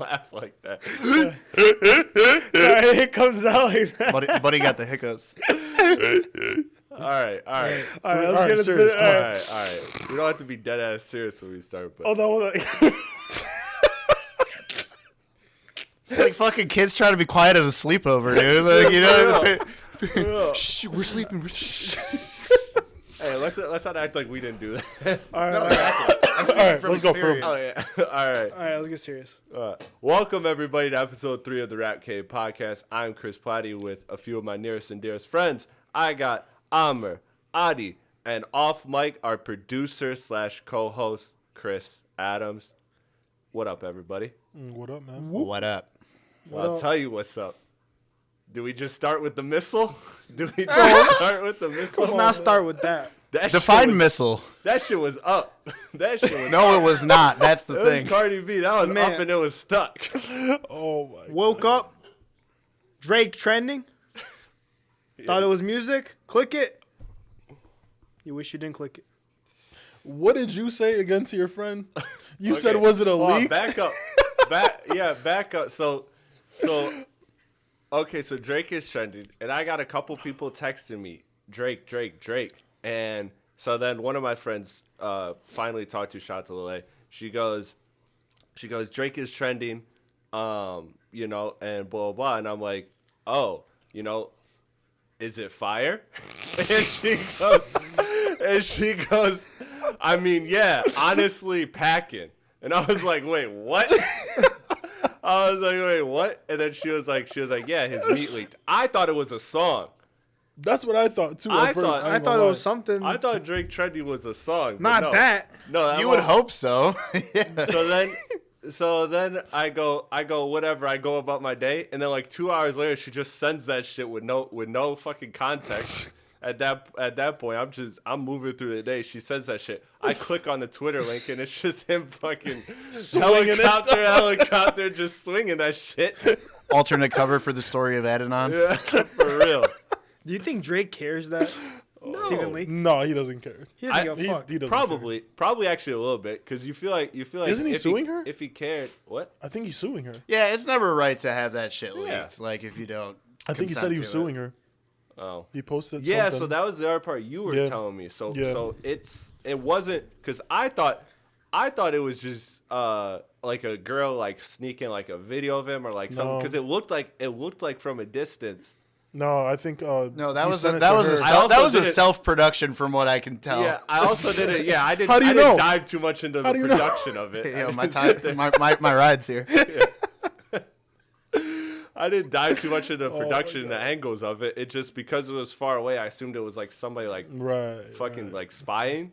laugh like that. It comes out like that. Buddy got the hiccups. All right. All right, Serious. All right. We don't have to be dead ass serious when we start. But Hold on. It's like fucking kids trying to be quiet at a sleepover, dude. Like, you know, shh, we're sleeping. Hey, let's not act like we didn't do that. All right, let's go for Oh yeah. All right, let's get serious. Welcome everybody to episode 3 of the Rap Cave podcast. I'm Chris Platte with a few of my nearest and dearest friends. I got Amer, Adi, and off mic our producer / co-host Chris Adams. What up, everybody? What up, man? What up? I'll tell you what's up. Do we just start with the missile? Let's not start with that. Define missile. That shit was up. No, it was not. That's the thing. Cardi B, that was up and it was stuck. Oh my! Woke up. Drake trending. Thought it was music. Click it. You wish you didn't click it. What did you say again to your friend? You said, was it a leak? Back up. Back up. So Drake is trending, and I got a couple people texting me, Drake. And so then one of my friends finally talked to, shout out to Lele. She goes, Drake is trending, and blah, blah, blah. And I'm like, oh, is it fire? and she goes, I mean, yeah, honestly, packing. And I was like, wait, what? And then she was like, yeah, his meat leaked. I thought it was a song. That's what I thought too. I thought it was something. I thought Drake Trendy was a song. Not that. No, you would hope so. Yeah. So then I go, whatever. I go about my day, and then like 2 hours later, she just sends that shit with no fucking context. At that point, I'm moving through the day. She sends that shit. I click on the Twitter link, and it's just him fucking helicopter, just swinging that shit. Alternate cover for the story of Adidon. Yeah, for real. Do you think Drake cares that it's even leaked? No, he doesn't care. He doesn't give a fuck. He doesn't Probably actually a little bit, because you feel like Isn't he suing her? If he cared, what? I think he's suing her. Yeah, it's never right to have that shit leaked. Yeah. Like if you don't. I think he said he was suing her. Oh, he posted. Yeah, something. so that was the other part you were telling me. So it wasn't, because I thought it was just like a girl like sneaking like a video of him or like something, because it looked like from a distance. No, I think no, that was a self-production from what I can tell. Yeah, I also didn't. Yeah, I didn't. How do you I know? didn't dive too much into the production of it. Yo, my ride's here. Yeah. I didn't dive too much into the production and the angles of it. It just, because it was far away, I assumed it was like somebody like like spying,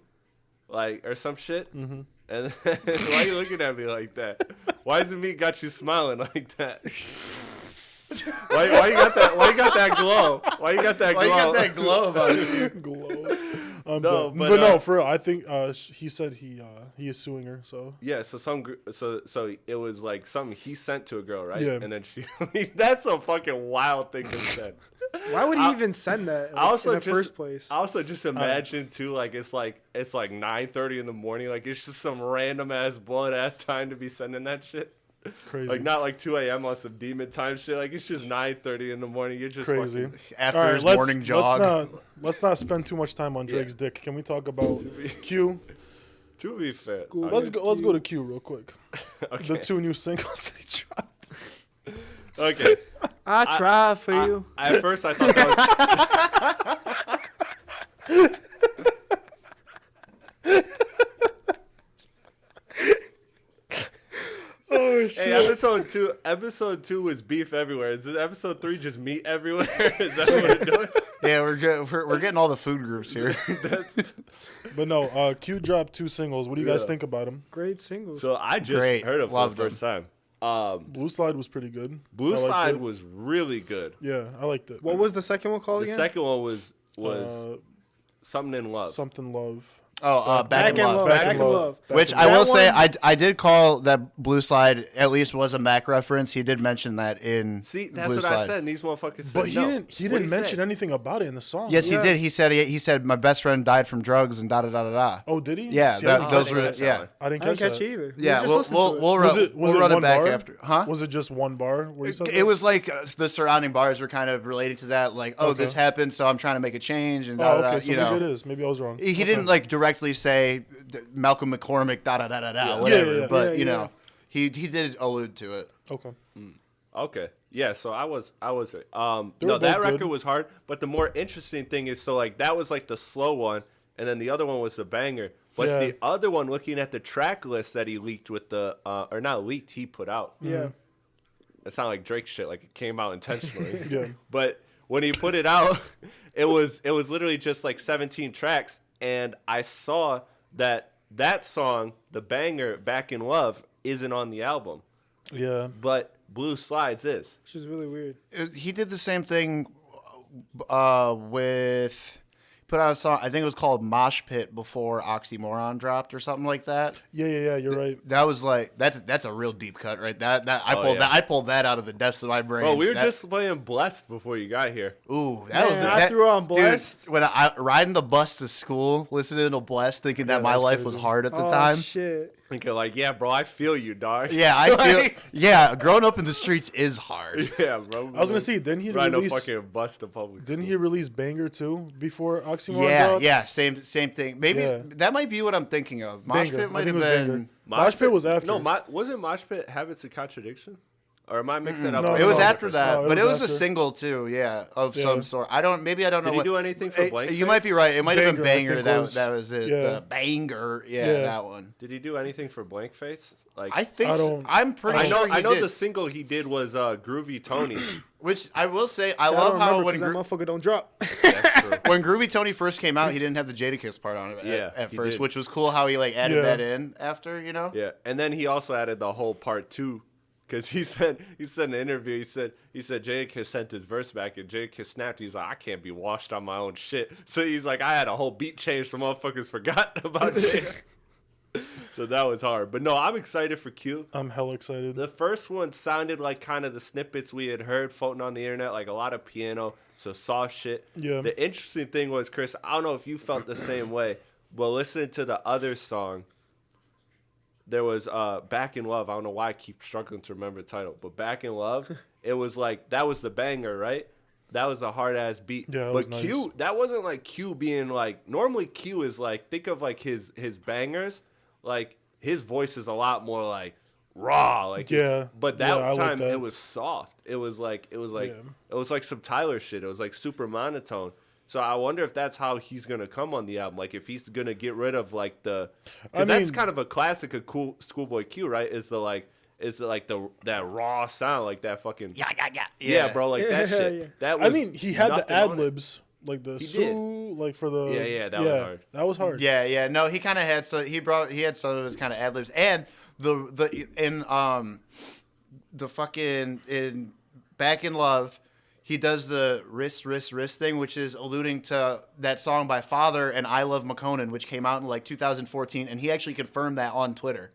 like, or some shit. Mm-hmm. And why are you looking at me like that? Why is it me got you smiling like that? Why you got that? Why you got that glow? Why you got that glow? Why you got that glow about you? glow. No, but no, for real. I think he said he is suing her. So yeah, so it was like something he sent to a girl, right? Yeah. And then that's a fucking wild thing to send. Why would he even send that in the first place? I also just imagine too, like it's like 9:30 in the morning, like it's just some random ass blood ass time to be sending that shit. Crazy. Like not like 2 a.m. on some demon time shit. Like it's just 9:30 in the morning. You're just crazy. Fucking... After his morning jog. Let's not spend too much time on Drake's dick. Can we talk about Q? To be fair, cool. Let's go to Q real quick. Okay. The 2 new singles that he dropped. Okay. I try for you. At first, I thought that was. Oh shit! Hey, episode two was beef everywhere. Is episode 3 just meat everywhere? Is that what we're doing? Yeah, we're good. We're getting all the food groups here. But no, Q dropped 2 singles. What do you guys think about them? Great singles. So I just heard it for the first time. Blue Slide was pretty good. Blue Slide was really good. Yeah, I liked it. What was the second one called again? The second one was Something in Love. Something Love. Back in Love. Back in Love. Which I will say, I did call that Blue Slide at least was a Mac reference. He did mention that in See, that's Blue what Slide. I said, and these motherfuckers said But he no. didn't mention anything about it in the song. Yes, he did. He said my best friend died from drugs and da da da da da. Oh, did he? Yeah, See, I didn't those catch were that. yeah. I didn't I didn't catch catch that. it either. Yeah, Just we'll Was it run it one back bar? after. Huh? Was it just one bar? Where you said It was like the surrounding bars were kind of related to that. Like, oh, this happened, so I'm trying to make a change and da Oh, da okay. da. So You maybe know, it is. Maybe I was wrong. he didn't like directly say Malcolm McCormick da da da da da whatever. Yeah. But you know, he did allude to it. Okay. Okay. Yeah, so I was right. They No, were that both record good. was hard, but the more interesting thing is, so like that was like the slow one, and then the other one was the banger. But Yeah. the other one, looking at the track list that he leaked with the or not leaked, he put out. Yeah. It sounded like Drake shit, like it came out intentionally. Yeah. But when he put it out, it was literally just like 17 tracks, and I saw that song, the banger "Back in Love," isn't on the album, Yeah. but Blue Slides is. Which is really weird. He did the same thing with put out a song. I think it was called Mosh Pit before Oxymoron dropped or something like that. Yeah. You're right. That was like that's a real deep cut, right? I pulled that out of the depths of my brain. Bro, we were just playing Blessed before you got here. Ooh, that was I threw on Blessed. Dude, when I riding the bus to school, listening to Blessed, thinking that my that's life crazy. was hard at the Oh, time. shit. Thinking like, yeah, bro, I feel you, dog. Yeah, I feel. Yeah, growing up in the streets is hard. Yeah, bro. I was gonna see. Didn't he riding release? a fucking bus to public. Didn't school. he release Banger too before Oxymoron? Yeah, dropped? yeah, same thing. Maybe Yeah. that might be what I'm thinking of. Mosh Banger. Pit I might think have it was been. Banger. Mosh Pit was after. No, wasn't Mosh Pit Habits of Contradiction? Or am I mixing up? No, It was no, after that, no, but it was a after. single too. Yeah, of Yeah. some sort. I don't know. Did he what. do anything for Blank You might be right. It might have been Banger, I Banger. think, That was it. yeah. The Banger. Yeah, Yeah. that one. Did he do anything for Blank Face? Like I think I so. don't- I'm pretty I know sure he I know did. the single he did was Groovy Tony. Which I will say, I I don't love how remember when 'cause that motherfucker don't drop. That's true. when Groovy Tony first came out, he didn't have the Jadakiss part on it Yeah, at he first, did. which was cool how he like added Yeah. that in after, you know? Yeah, and then he also added the whole part 2 because he said in an interview he said Jadakiss sent his verse back and Jadakiss snapped. He's like, I can't be washed on my own shit. So he's like, I had a whole beat change so motherfuckers forgot about it. So that was hard. But no, I'm excited for Q. I'm hella excited. The first one sounded like kind of the snippets we had heard floating on the internet, like a lot of piano, so soft shit. Yeah. The interesting thing was, Chris, I don't know if you felt the same way, but listening to the other song, there was Back in Love. I don't know why I keep struggling to remember the title, but Back in Love, it was like, that was the banger, right? That was a hard-ass beat. Yeah, it but was nice. Q, that wasn't like Q being like, normally Q is like, think of like his bangers, like his voice is a lot more like raw, like Yeah. but Yeah, that I like time that. it was soft. It was like Yeah. it was like some Tyler shit. It was like super monotone. So I wonder if that's how he's gonna come on the album. Like if he's gonna get rid of like the, because that's mean- kind of a classic of Schoolboy Q, right? Is that raw sound, like that fucking yeah, bro, like that shit. Yeah. That was I mean, he had the nothing on ad it. libs, like the He Sue, like for the Yeah, that was hard. That was hard. Yeah. No, he kind of had some. He had some of his kind of ad libs, and the fucking in Back in Love, he does the wrist thing, which is alluding to that song by Father and I Love McConan, which came out in like 2014, and he actually confirmed that on Twitter.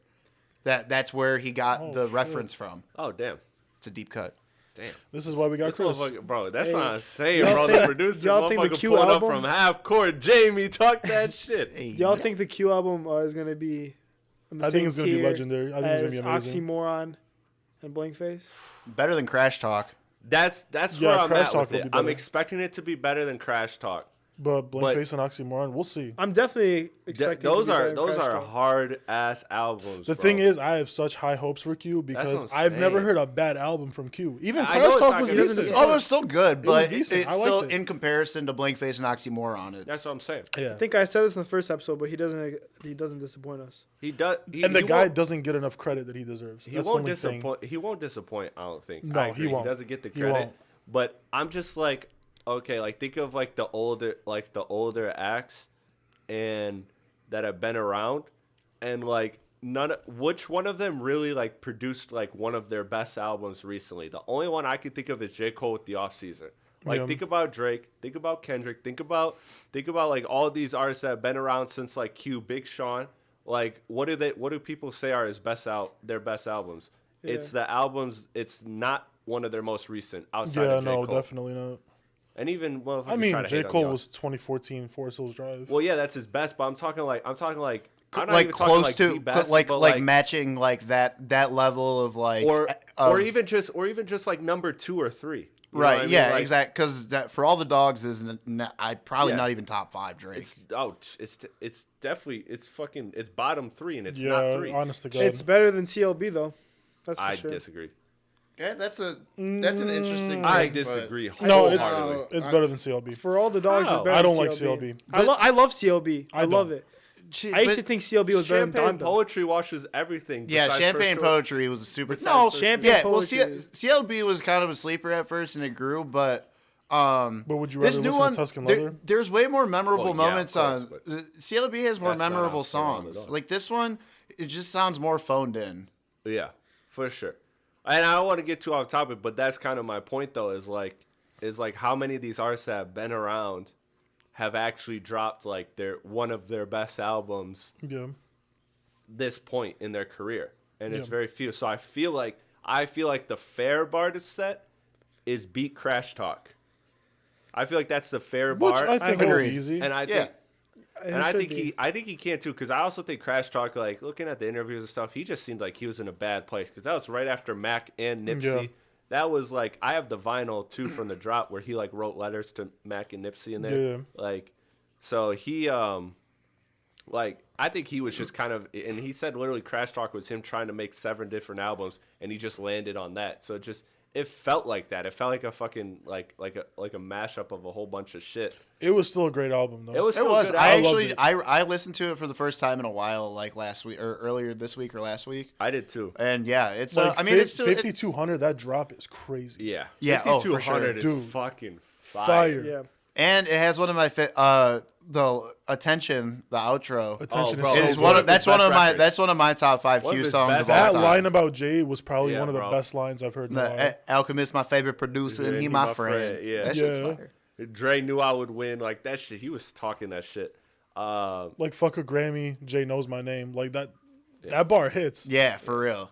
That's where he got the reference from. Oh damn, It's a deep cut. damn. This is why we got This Chris. motherfucker, bro, that's Hey, not insane, y'all bro. think- The producer y'all think the motherfucker Q pulling up album- from half court. Jamie, talk that shit. Hey, Do y'all think the Q album is gonna be? On the I think same it's gonna be tier legendary. I think it's as gonna be amazing. Oxymoron and Blank Face. better than Crash Talk? That's Yeah, where I'm Crash at Talk with will it. be I'm better. expecting it to be better than Crash Talk. But But- Blankface and Oxymoron, we'll see. I'm definitely expecting Those it to be are better than those Crash are Talk. hard ass albums. The bro. thing is, I have such high hopes for Q what because I'm I've never saying. heard a bad album from Q. Even I know Crash it's Talk not was gonna be decent. good. Oh, it was still good, was but decent. it's I liked still it. in comparison to Blankface and Oxymoron. It's that's what I'm saying. Yeah. I think I said this in the first episode, but he doesn't disappoint us. He does. And the he guy won't- doesn't get enough credit that he deserves. He That's the won't only thing. disappoint. He won't disappoint. I don't think. No, I agree. he won't. He doesn't get the He credit. won't. But I'm just like, okay, like think of like the older acts, and that have been around, and like which one of them really like produced like one of their best albums recently? The only one I can think of is J. Cole with the Off Season. Like think about Drake, think about Kendrick, think about like all these artists that have been around since like Q, Big Sean. Like what do people say are their best albums? Yeah. It's the albums. It's not one of their most recent outside of J. Cole. Definitely not. And even J. Cole was 2014 Forest Hills Drive. Well, yeah, that's his best. But I'm talking like I'm not like even close talking, to best, like matching like that level of like or even just like number 2 or 3. Right? Yeah, like, exactly. Because that For All the Dogs is probably not even top 5 Drake. It's definitely it's bottom 3 and it's not 3. Honest to God, it's better than CLB though. That's for sure. I disagree. Okay, that's an interesting. I disagree. No, it's better than CLB. For All the Dogs is better. I don't than like CLB. CLB. I love CLB. I love it. I used to think CLB was better than Champagne Poetry washes everything. Yeah, Champagne Poetry was a super. Champagne Poetry. Well, CLB was kind of a sleeper at first, and it grew, but. But would you rather listen to Tuscan Leather? There's way more memorable moments on. CLB has more memorable songs. Like this one, it just sounds more phoned in. Yeah, for sure. And I don't want to get too off topic, but that's kind of my point, though, is like how many of these artists that have been around have actually dropped like one of their best albums this point in their career, and it's very few. So I feel like the fair bar to set is beat Crash Talk. I feel like that's the fair bar. Which I think will be easy, and I think. And I think he can too, because I also think Crash Talk, like looking at the interviews and stuff, he just seemed like he was in a bad place, because that was right after Mac and Nipsey. Yeah. That was like, I have the vinyl too from the drop where he like wrote letters to Mac and Nipsey in there. Yeah. Like, so he like I think he was just kind of, and he said literally Crash Talk was him trying to make 7 different albums, and he just landed on that. So it felt like that. It felt like a fucking like a mashup of a whole bunch of shit. It was still a great album though. It was. Good. I listened to it for the first time in a while, like last week or earlier this week or last week. I did too. And yeah, it's like it's still 5200. That drop is crazy. Yeah. 5200 is fucking fire. Yeah. And it has one of my the Attention, the outro. Attention is one of my top 5 Q songs of all time. That time. line about Jay was probably one of the best lines I've heard in a while. Alchemist, my favorite producer, and he my friend. Yeah. That shit's fire. Dre knew I would win, like that shit. He was talking that shit. Like fuck a Grammy, Jay knows my name. Like that that bar hits. Yeah, for real.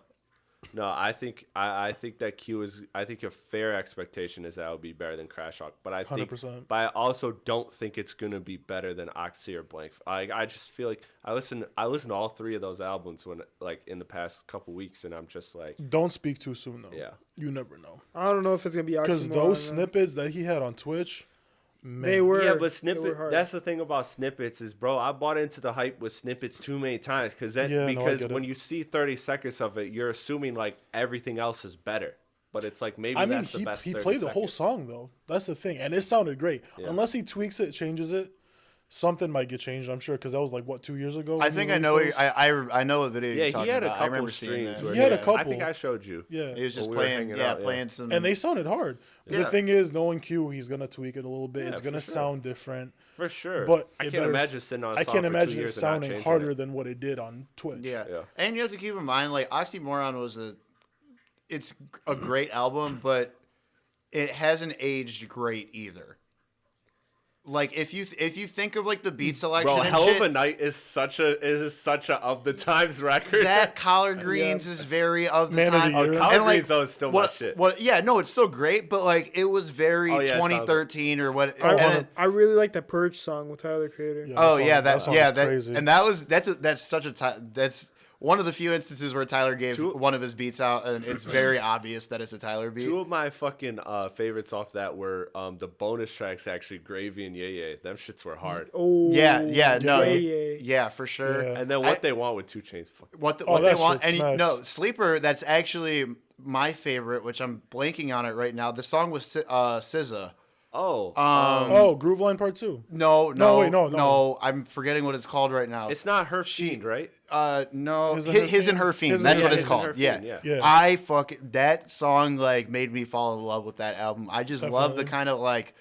No, I think that Q is. I think a fair expectation is that it would be better than Crash Talk, but I think, 100%. But I also don't think it's gonna be better than Oxy or Blank. I just feel like I listened to all 3 of those albums when like in the past couple weeks, and I'm just like, don't speak too soon though. Yeah, you never know. I don't know if it's gonna be Oxy, because those snippets that he had on Twitch. Man. They were, but snippet. That's the thing about snippets is, bro, I bought into the hype with snippets too many times because when you see 30 seconds of it, you're assuming like everything else is better. But it's like maybe that's the best. He played the whole song though. That's the thing, and it sounded great. Yeah. Unless he tweaks it, changes it, something might get changed. I'm sure because that was like what 2 years ago. I think I know. I know a video. Yeah, you're talking he had about. a couple streams. He had a couple. I think I showed you. Yeah, he was just playing some. And they sounded hard. Yeah. The thing is, knowing Q, he's gonna tweak it a little bit. It's gonna sound different. For sure. But I can't imagine sitting on a song I can't imagine it sounding harder than what it did on Twitch. Yeah. And you have to keep in mind, like Oxymoron it's a great album, but it hasn't aged great either. Like if you think of like the beat selection, bro, and Hell shit, of a Night is such a of the times record. That Collard Greens is very of the Man time. Of the year. Collard Greens though is still my shit. No, it's still great, but like it was very 2013 or what. I really like that Purge song with Tyler the Creator. Yeah, that song is crazy. And that's such a that's one of the few instances where Tyler gave one of his beats out, and it's very obvious that it's a Tyler beat. 2 of my fucking favorites off that were the bonus tracks, actually, Gravy and Ye. Them shits were hard. Oh, yeah, for sure. Yeah. And then What They Want with 2 Chainz. What they want, and Sleeper. That's actually my favorite, which I'm blanking on it right now. The song was SZA. Groove Line Part 2. No. I'm forgetting what it's called right now. It's not Her Fiend, right? No. His and Her Fiend. That's what it's called. Yeah. I that song like made me fall in love with that album. I just love the kind of like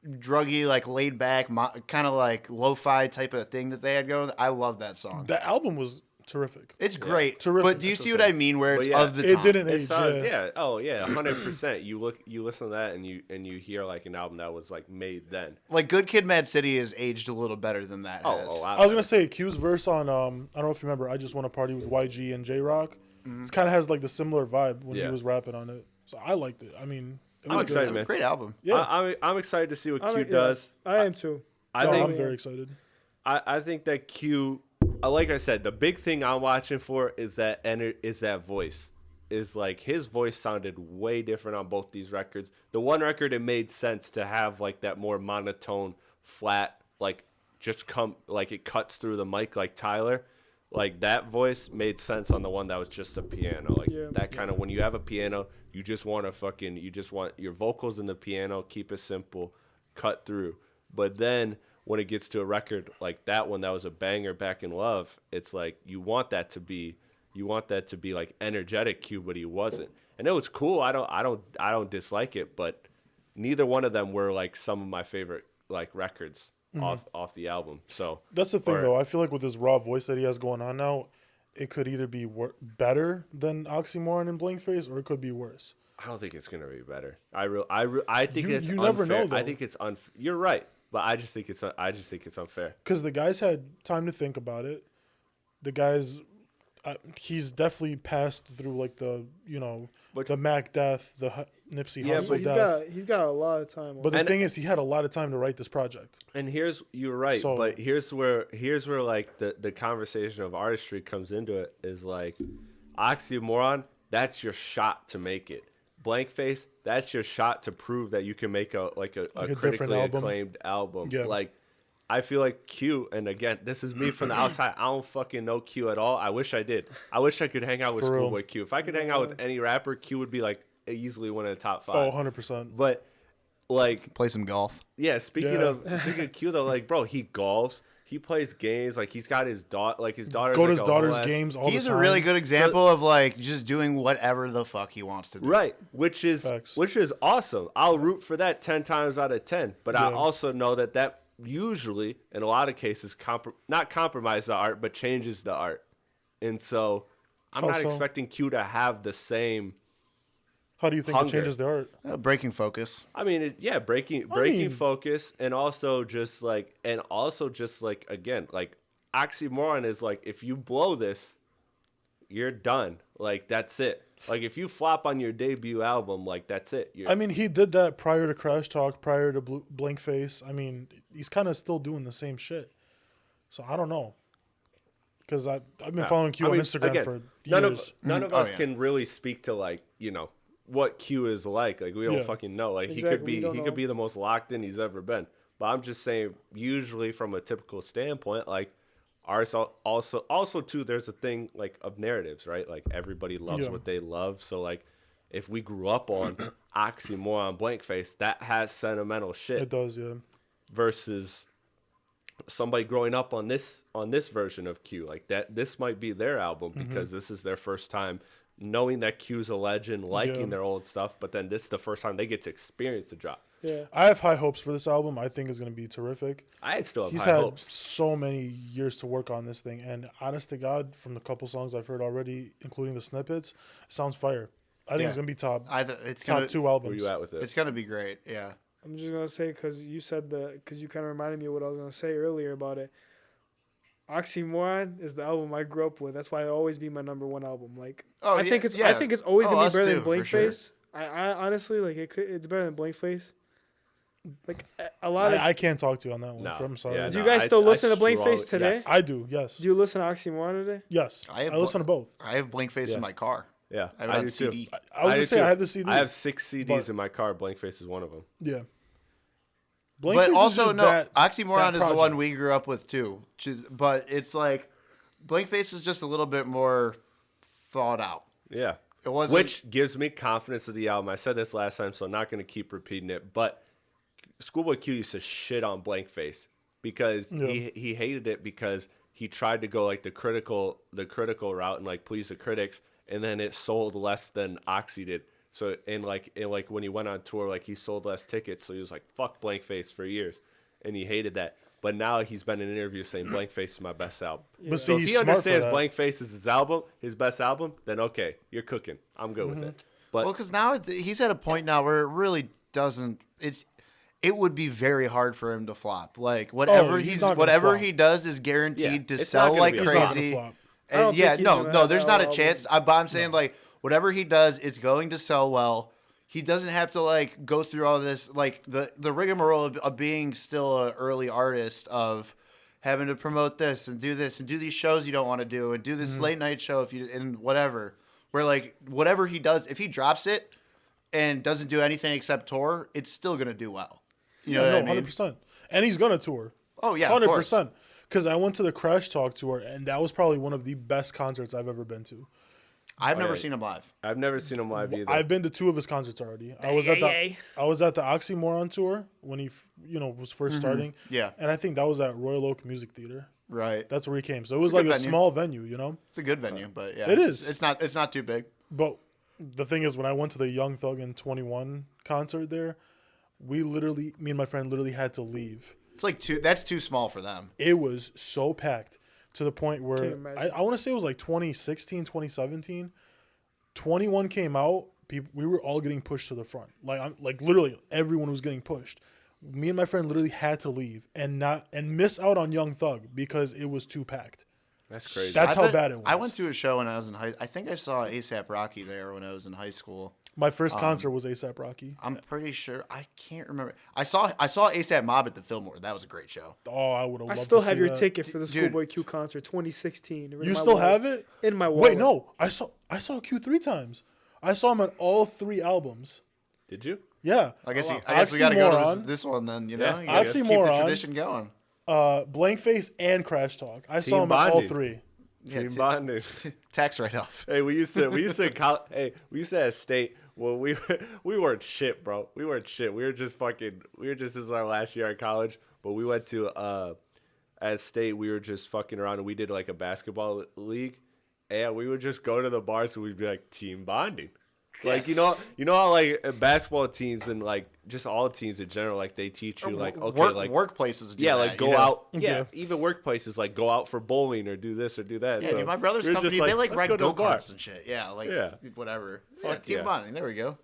druggy, like laid back, kind of like lo-fi type of thing that they had going. I love that song. The album was terrific. It's great. Terrific. But do you see what I mean? Where it's of the time. It didn't It age. sounds, Yeah. Oh yeah, 100%. You listen to that and you hear like an album that was like made then. Like Good Kid, Mad City is aged a little better than that. has. I was gonna say Q's verse on I don't know if you remember. I Just Want to Party with YG and J Rock. It kind of has like the similar vibe when he was rapping on it. So I liked it. I mean, I'm excited, man. Great album. Yeah, I'm excited to see what Q does. I am too. I'm very excited. I think that Q, like I said, the big thing I'm watching for is that voice. Is like his voice sounded way different on both these records. The one record, it made sense to have like that more monotone, flat, like just it cuts through the mic like Tyler. Like that voice made sense on the one that was just a piano. Like that kind of, when you have a piano, you just want your vocals in the piano, keep it simple, cut through. But then when it gets to a record like that one that was a banger, Back in Love, it's like you want that to be like energetic Q, but he wasn't. And it was cool. I don't dislike it, but neither one of them were like some of my favorite like records off the album. So that's the thing though. I feel like with his raw voice that he has going on now, it could either be better than Oxymoron and Blankface, or it could be worse. I don't think it's gonna be better. I think it's you unfair. never know, though. I think it's You're right, but I just think it's unfair. Because the guys had time to think about it. The guys, he's definitely passed through like the Mac death, the Nipsey Hussle death. He's got a lot of time. But the thing is, he had a lot of time to write this project. And you're right, but here's where like the conversation of artistry comes into it, is like Oxymoron, that's your shot to make it. Blankface, that's your shot to prove that you can make a critically acclaimed album. Yeah. Like I feel like Q, and again, this is me from the outside. I don't fucking know Q at all. I wish I did. I wish I could hang out with ScHoolboy Q. If I could hang out with any rapper, Q would be like easily one of the top 5. Oh, 100%. But like play some golf. Yeah, speaking of Q though, like bro, he golfs. He plays games. Like he's got his daughter. Like his daughter. Go to his daughter's games all the time. He's a really good example of like just doing whatever the fuck he wants to do. Right, which is awesome. I'll root for that 10 times out of 10. But I also know that usually, in a lot of cases, not compromise the art, but changes the art. And so I'm not expecting Q to have the same. How do you think it changes the art? Breaking focus. I mean, breaking focus, and also just like again, like Oxymoron is like, if you blow this, you're done. Like that's it. Like if you flop on your debut album, like that's it. I mean, he did that prior to Crash Talk, prior to Blankface. I mean, he's kind of still doing the same shit. So I don't know. Because I've been following Q on Instagram for years. None of us can really speak to like, what Q is like. Like we don't fucking know. Like exactly. he could be the most locked in he's ever been. But I'm just saying, usually from a typical standpoint, like artists also too, there's a thing like of narratives, right? Like everybody loves what they love. So like if we grew up on Oxymoron, Blankface, that has sentimental shit. It does, yeah. Versus somebody growing up on this version of Q, like that, this might be their album because this is their first time knowing that Q's a legend, liking their old stuff, but then this is the first time they get to experience the drop. Yeah, I have high hopes for this album. I think it's going to be terrific. I still have high hopes. He's had so many years to work on this thing, and honest to God, from the couple songs I've heard already, including the snippets, it sounds fire. I think it's going to be top 2 albums. Where you at with it? It's going to be great, yeah. I'm just going to say, because you kind of reminded me of what I was going to say earlier about it. Oxymoron is the album I grew up with. That's why it'll always be my number 1 album. Like, I think it's always gonna be better than Blankface. Sure. I honestly like it's better than Blankface. Like a lot of I can't talk to you on that one. I'm sorry. Yeah, do you guys still listen to Blankface today? Yes. I do. Yes. Do you listen to Oxymoron today? Yes. I listen to both. I have Blankface in my car. Yeah, I have it on CD. I was gonna say I have the CD. I have 6 CDs in my car. Blankface is one of them. Yeah. But also, Oxymoron is the one we grew up with too. But it's like, Blankface is just a little bit more thought out. Yeah. It wasn't, which gives me confidence of the album. I said this last time, so I'm not going to keep repeating it. But ScHoolboy Q used to shit on Blankface because he hated it because he tried to go like the critical route and like please the critics, and then it sold less than Oxy did. So and like when he went on tour, like he sold less tickets, so he was like fuck Blankface for years, and he hated that. But now he's been in an interview saying Blankface is my best album. Yeah. But so if he understands Blankface is his best album, then okay, you're cooking. I'm good with it. But because now he's at a point now where it really doesn't. It would be very hard for him to flop. Like whatever he does is guaranteed to sell like crazy. And there's not a chance. But I'm saying like whatever he does, it's going to sell well. He doesn't have to like go through all this like the rigmarole of being still an early artist, of having to promote this and do these shows you don't want to do and do this late night show and whatever. Where like whatever he does, if he drops it and doesn't do anything except tour, it's still gonna do well. You know what I mean? 100%. And he's gonna tour. Oh yeah, 100%. Because I went to the Crash Talk tour, and that was probably one of the best concerts I've ever been to. I've never seen him live. I've never seen him live either. I've been to 2 of his concerts already. I was at the Oxymoron tour when he was first starting. Yeah. And I think that was at Royal Oak Music Theater. Right. That's where he came. So it was like a small venue, It's a good venue, but yeah. It is. It's not too big. But the thing is, when I went to the Young Thug and 21 concert there, me and my friend literally had to leave. It's like that's too small for them. It was so packed to the point where I want to say it was like 2016, 2017. 21 came out. We were all getting pushed to the front. Like literally everyone was getting pushed. Me and my friend literally had to leave and miss out on Young Thug because it was too packed. That's crazy. That's how bad it was. I went to a show when I was in I think I saw A$AP Rocky there when I was in high school. My first concert was A$AP Rocky. I'm pretty sure. I can't remember. I saw A$AP Mob at the Fillmore. That was a great show. Oh, I would have loved to see that. I still have your ticket for the ScHoolboy Q concert 2016. You still have it? In my wallet. Wait, no. I saw Q 3 times. I saw him at all 3 albums. Did you? Yeah. I guess we got to go to this one then, you know? You gotta keep the tradition going. Blankface and Crash Talk. I saw him at all 3. Team bonding. Tax write-off. Hey, we used to at State. Well, we weren't shit, bro. We weren't shit. We were just this is our last year in college. But we went to at State. We were just fucking around, and we did like a basketball league. And we would just go to the bars, and we'd be like team bonding. Like you know how like basketball teams and like just all teams in general, like they teach you like workplaces do like go out even workplaces like go out for bowling or do this or do that. Yeah, so dude, my brother's company they like ride go-karts and shit. Whatever. Team bonding. There we go.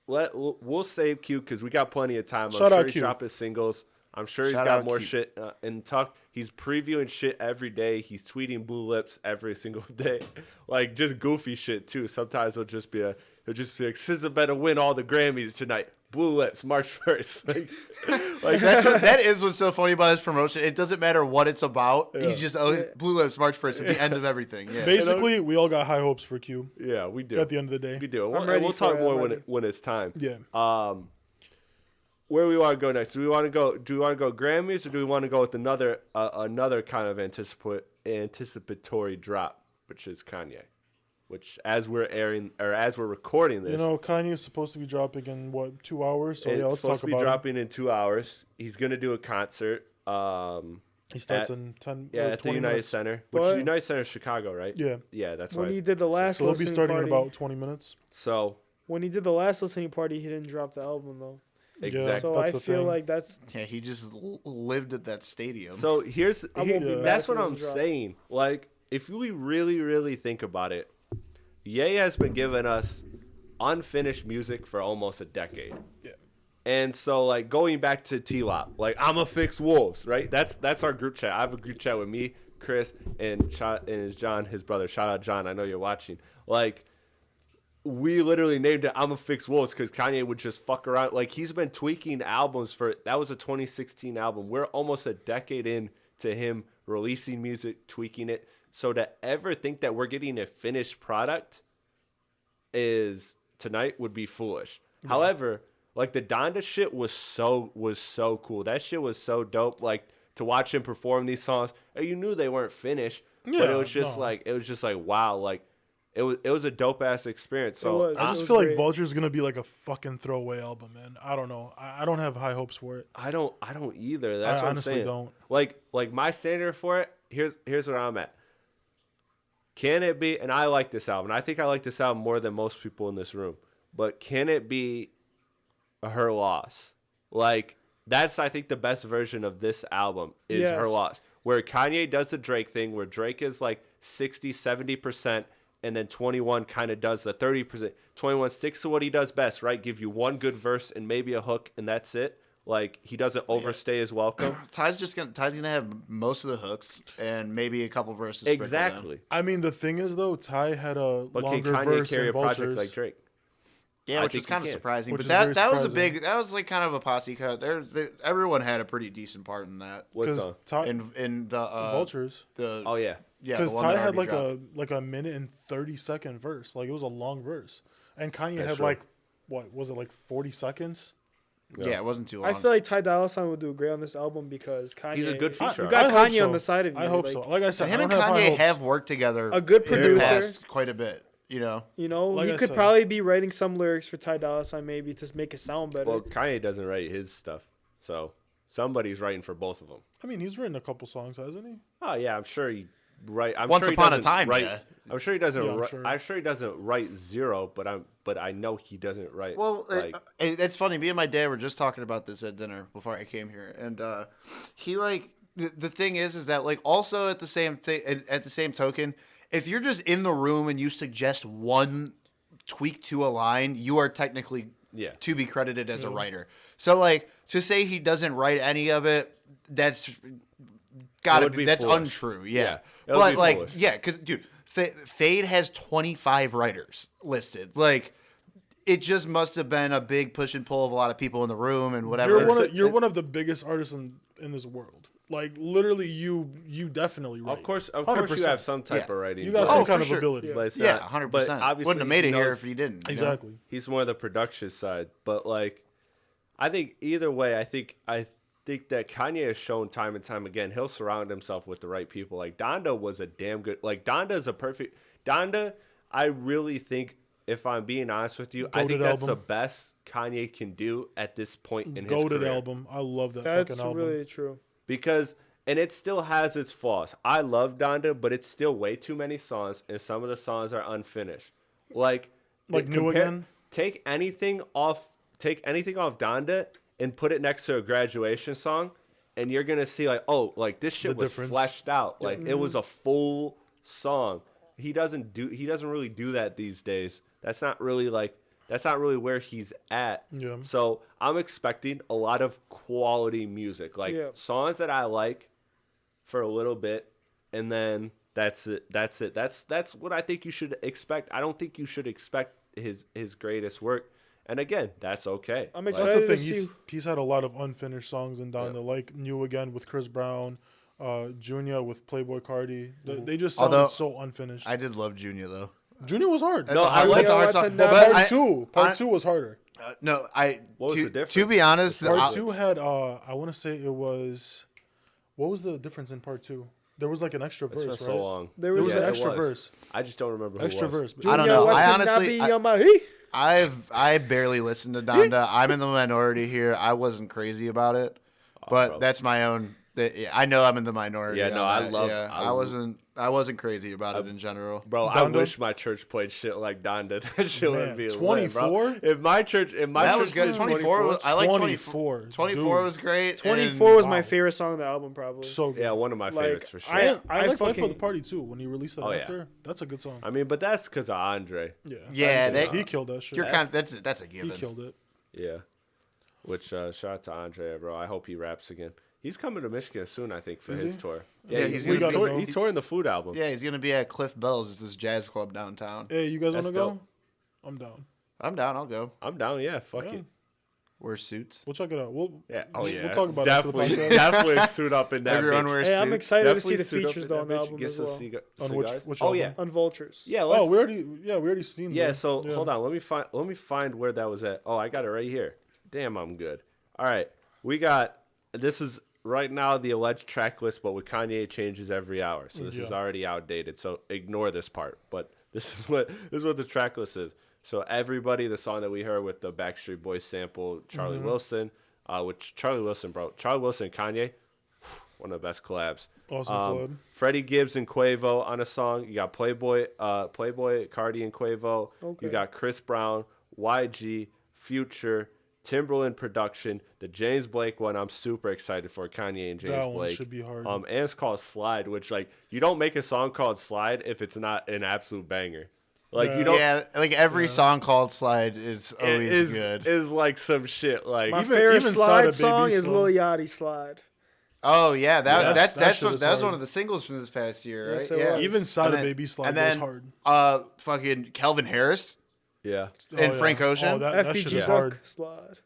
We'll save Q because we got plenty of time. Shout out Q. He's dropping singles. I'm sure he's got more shit in tuck. He's previewing shit every day. He's tweeting Blue Lips every single day, like just goofy shit too. Sometimes he'll just be like, "SZA better win all the Grammys tonight." Blue Lips, March 1st. like that is what's so funny about his promotion. It doesn't matter what it's about. Yeah. He just Blue Lips, March 1st at the end of everything. Yeah. Basically, we all got high hopes for Q. Yeah, we do. At the end of the day, we do. We'll talk more when it's time. Yeah. Where we want to go next? Do we want to go Grammys, or do we want to go with another kind of anticipatory drop, which is Kanye, which as we're recording this, Kanye is supposed to be dropping in 2 hours. So let's talk about it. It's supposed to be dropping in 2 hours. He's gonna do a concert. He starts in 10. At the United Center, which is United Center is Chicago, right? Yeah. Yeah, that's when right. He did the last. So he'll be starting in about 20 minutes. So when he did the last listening party, he didn't drop the album though. Exactly. Yeah, so I feel like that's he just lived at that stadium. So that's what I'm saying. Like, if we really, really think about it, Ye has been giving us unfinished music for almost a decade. Yeah. And so, like, going back to T-Lop, like, I'ma fix wolves, right? That's our group chat. I have a group chat with me, Chris, and John, his brother. Shout out, John. I know you're watching. Like, we literally named it I'ma Fix Wolves because Kanye would just fuck around. Like, he's been tweaking albums that was a 2016 album. We're almost a decade in to him releasing music, tweaking it. So to ever think that we're getting a finished product tonight would be foolish. Yeah. However, like the Donda shit was so cool. That shit was so dope. Like to watch him perform these songs, you knew they weren't finished, but it was just like wow, like it was a dope ass experience. So I just feel like Vulture's gonna be like a fucking throwaway album, man. I don't know. I don't have high hopes for it. I don't either. That's what I'm saying. I honestly don't. Like my standard for it. Here's where I'm at. Can it be? And I like this album. I think I like this album more than most people in this room. But can it be her loss? Like that's I think the best version of this album is Her Loss, where Kanye does the Drake thing, where Drake is like 60-70%, and then 21 kind of does the 30%. 21 sticks to what he does best, right? Give you one good verse and maybe a hook, and that's it. Like, he doesn't overstay his welcome. Ty's gonna have most of the hooks and maybe a couple verses. Exactly. I mean, the thing is though, Ty had a longer can Kanye verse carry in a project Vultures. like Drake? Yeah, which is kind of surprising. Which but is that was surprising. that was like kind of a posse cut. Everyone had a pretty decent part in that. What song? In the Vultures. Oh yeah. Yeah, because Ty had like a minute and 30-second verse. Like, it was a long verse, and Kanye had like, what was it, like 40 seconds? Yeah, it wasn't too long. I feel like Ty Dolla $ign would do great on this album because Kanye. He's a good feature. You got Kanye so. on the side of you. I hope so. Like I said, him and I Kanye have worked together. A good producer, quite a bit. You know, Like he could probably be writing some lyrics for Ty Dolla $ign maybe to make it sound better. Well, Kanye doesn't write his stuff, so somebody's writing for both of them. I mean, he's written a couple songs, hasn't he? Oh yeah, I'm sure he write. Once Upon a Time, yeah. I'm sure he doesn't. Yeah, I'm sure he doesn't write zero, but I know he doesn't write. Well, like, it's funny. Me and my dad were just talking about this at dinner before I came here, and he like the thing is that like also at the same token, if you're just in the room and you suggest one tweak to a line, you are technically to be credited as a writer. So like to say he doesn't write any of it, that's gotta be that's foolish. Untrue. Yeah. But like foolish. Because dude, Fade has 25 writers listed. Like, it just must have been a big push and pull of a lot of people in the room and whatever. You're one of the biggest artists in this world. Like, literally, you definitely write. Of course, you have some type of writing. You got some kind of ability. Yeah, 100%. But obviously, wouldn't have made it here if he didn't. Exactly. You know? He's more the production side. But, like, I think either way, I think that Kanye has shown time and time again, he'll surround himself with the right people. Like, Donda was a damn good... Like, Donda, I really think, if I'm being honest with you, I think that's the best Kanye can do at this point in his career. Goated album. I love that fucking album. That's really true. Because... And it still has its flaws. I love Donda, but it's still way too many songs, and some of the songs are unfinished. Like New Again? Take anything off Donda and put it next to a Graduation song, and you're gonna see like, oh, like this shit was fleshed out. Like it was a full song. He doesn't really do that these days. That's not really where he's at. Yeah. So I'm expecting a lot of quality music, like songs that I like for a little bit, and then that's it. That's what I think you should expect. I don't think you should expect his greatest work. And again, that's okay. I'm excited to see. He's had a lot of unfinished songs in Donda, like New Again with Chris Brown, Junior with Playboy Cardi. They just sounded so unfinished. I did love Junior though. Junior was hard. No, I liked a hard song. But part two was harder. What was the difference? To be honest, part two had I want to say it was. What was the difference in part two? There was like an extra verse, right? So long. There was an extra verse. I just don't remember who extra it was. verse. I don't know. I honestly, I barely listened to Donda. I'm in the minority here. I wasn't crazy about it, but that's my own. I know I'm in the minority. Yeah, no, I love. Yeah, I wasn't crazy about it in general. Bro, Donda? I wish my church played shit like Donda. That shit would be 24. If my church, that was good. 24. I like 24. 24 was great. 24 was my favorite song of the album, probably. So good. Yeah, one of my favorites for sure. I like Life of the Party too. When he released it after, that's a good song. I mean, but that's because of Andre. Yeah, he killed that shit. That's a given. He killed it. Yeah. Which shout out to Andre, bro. I hope he raps again. He's coming to Michigan soon, I think, for his tour. Yeah, he's touring the Food album. Yeah, he's gonna be at Cliff Bell's. It's this jazz club downtown. Hey, you guys want to go? I'm down. I'm down. I'll go. I'm down. Yeah, fuck it. Wear suits. We'll check it out. We'll talk about it. Definitely suit up in that. Everyone wears suits. I'm excited to see the features though on the album as well. On which on Vultures. Yeah. We already seen. Yeah. So hold on. Let me find where that was at. Oh, I got it right here. Damn, I'm good. All right, we got. This is right now the alleged track list, but with Kanye changes every hour, so this is already outdated. So ignore this part. But this is what the track list is. So Everybody, the song that we heard with the Backstreet Boys sample, Charlie Wilson, which Charlie Wilson and Kanye, one of the best collabs. Awesome collab. Freddie Gibbs and Quavo on a song. You got Playboy, Cardi and Quavo. Okay. You got Chris Brown, YG, Future, Timberland production. The James Blake one, I'm super excited for. Kanye and James that Blake. One should be hard. And it's called Slide, which like you don't make a song called Slide if it's not an absolute banger. Like you don't. Yeah, like every song called Slide is always good. Is like some shit. Like my favorite Slide song is Lil Yachty Slide. Oh yeah, that's one of the singles from this past year, right? Yes, yeah. Even Sada Baby Slide was hard. Fucking Calvin Harris. Yeah. And Frank Ocean. Oh, that shit is hard. Slide.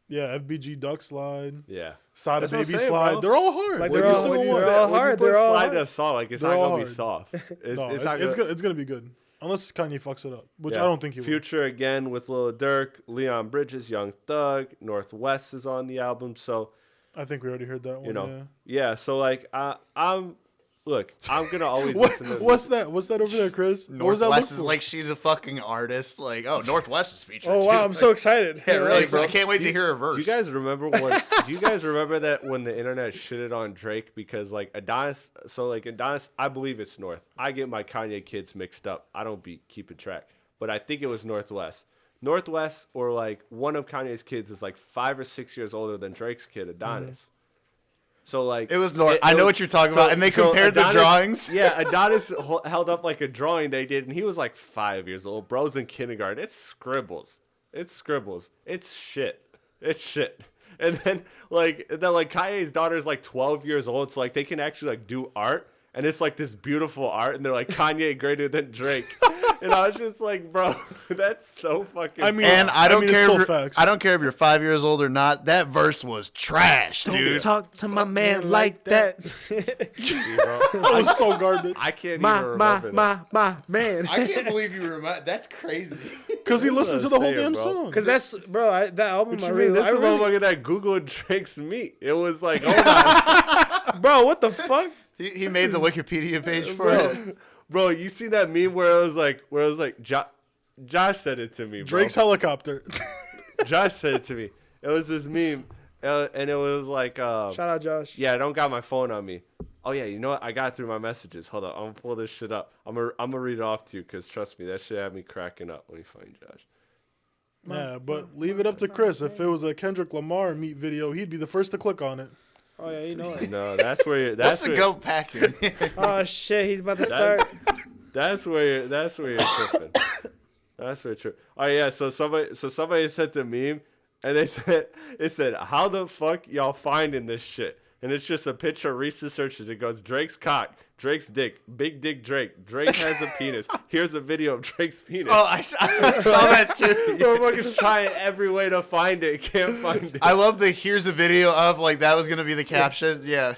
Yeah, FBG Duck Slide. Yeah. Sada Baby Slide. Bro. They're all hard. Like they're all hard. They're all slide a song. Like it's not gonna be soft. It's gonna be good. Unless Kanye fucks it up, which I don't think he will. Future again with Lil Durk, Leon Bridges, Young Thug, Northwest is on the album. So I think we already heard that one. You know, yeah. So like, I'm gonna always listen to. What's that over there, Chris? Northwest is like she's a fucking artist. Like, oh, Northwest is featured. Oh wow, I'm so excited. Yeah, really. Bro. I can't wait to hear her verse. Do you guys remember when? Do you guys remember that when the internet shitted on Drake because like Adonis? So like Adonis, I believe it's North. I get my Kanye kids mixed up. I don't be keeping track, but I think it was Northwest. Northwest or like one of Kanye's kids is like 5 or 6 years older than Drake's kid, Adonis. Mm-hmm. So like it was North. I know what you're talking about, and they compared Adonis, the drawings. Yeah, Adonis held up like a drawing they did, and he was like 5 years old. Bro's in kindergarten. It's scribbles. It's shit. It's shit. And then Kanye's daughter is like 12 years old, so like they can actually like do art. And it's like this beautiful art, and they're like Kanye greater than Drake, and I was just like, bro, that's so fucking. I don't care if you're 5 years old or not. That verse was trash, dude. Don't talk to my man like that. That was so garbage. I can't even remember my man. I can't believe you remember. That's crazy. Because he listened to the whole damn song. Because that's that album. What you mean? This is motherfucker that Googled Drake's meat. It was like, oh my, bro, what the fuck? He made the Wikipedia page for it. Bro, you see that meme where it was like Josh said it to me, bro. Drake's helicopter. Josh said it to me. It was this meme, and it was like... shout out, Josh. Yeah, I don't got my phone on me. Oh, yeah, you know what? I got it through my messages. Hold on. I'm going to pull this shit up. I'm gonna read it off to you, because trust me, that shit had me cracking up. Let me find Josh. Yeah, but leave it up to Chris. If it was a Kendrick Lamar meet video, he'd be the first to click on it. Oh yeah, you know it. No, that's where you're. That's a goat packing. Oh shit, he's about to start. That's where you're tripping. That's where you're tripping. Oh yeah, so somebody sent a meme, and it said, "How the fuck y'all finding this shit?" And it's just a picture of Reese's searches. It goes, Drake's cock, Drake's dick, big dick Drake. Drake has a penis. Here's a video of Drake's penis. Oh, I saw that too. Motherfuckers trying every way to find it. Can't find it. I love here's a video of, like, that was going to be the caption. Yeah.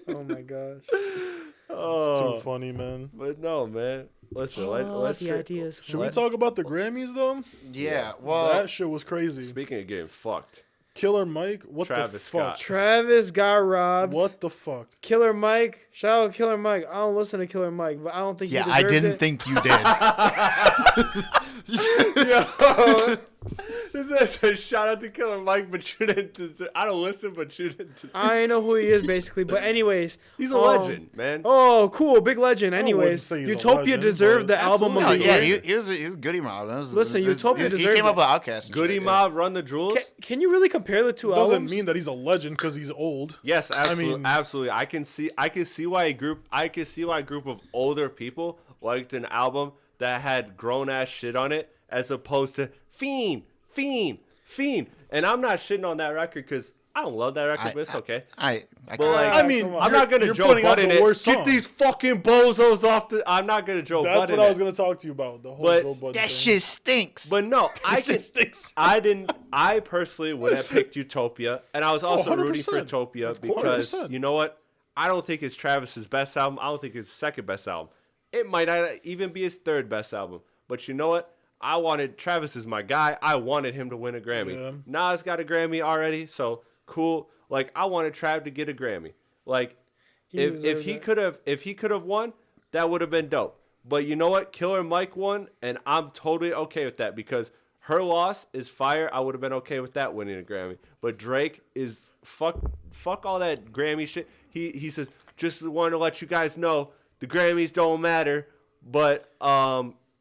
Oh, my gosh. It's too funny, man. But no, man. Listen, let's the ideas. Should we talk about the Grammys, though? Yeah, well. That shit was crazy. Speaking of getting fucked. Killer Mike, what Travis the fuck? Scott. Travis got robbed. What the fuck? Killer Mike, shout out Killer Mike. I don't listen to Killer Mike, but I don't think he deserved it. Yeah, I didn't think you did. Yo, this is shout out to Killer Mike, but you didn't deserve. I don't listen, but you didn't deserve. I know who he is basically, but anyways, he's a legend, man. Oh, cool, big legend. Anyways, Utopia deserved the album of the year. Yeah, he was Goody Mob. Listen, Utopia deserved. He came up with Outkast. Goody Mob, Run the Jewels. Can you really compare the two albums? Doesn't mean that he's a legend because he's old. Yes, absolutely, absolutely. I can see why a group of older people liked an album that had grown ass shit on it, as opposed to Fiend. And I'm not shitting on that record because I don't love that record, but it's okay. I'm not gonna Joe Budden it. Get these fucking bozos off the. I'm not gonna Joe Budden. That's what I was gonna talk to you about. The whole Joe Budden that thing. shit stinks. But no, I personally would have picked Utopia, and I was also rooting for Utopia because you know what? I don't think it's Travis's best album. I don't think it's his second best album. It might not even be his third best album. But you know what? Travis is my guy. I wanted him to win a Grammy. Yeah. Nas got a Grammy already, so cool. Like, I wanted Trav to get a Grammy. Like, if he could have won, that would have been dope. But you know what? Killer Mike won, and I'm totally okay with that because her loss is fire. I would have been okay with that winning a Grammy. But Drake is fuck all that Grammy shit. He says, just wanted to let you guys know the Grammys don't matter, but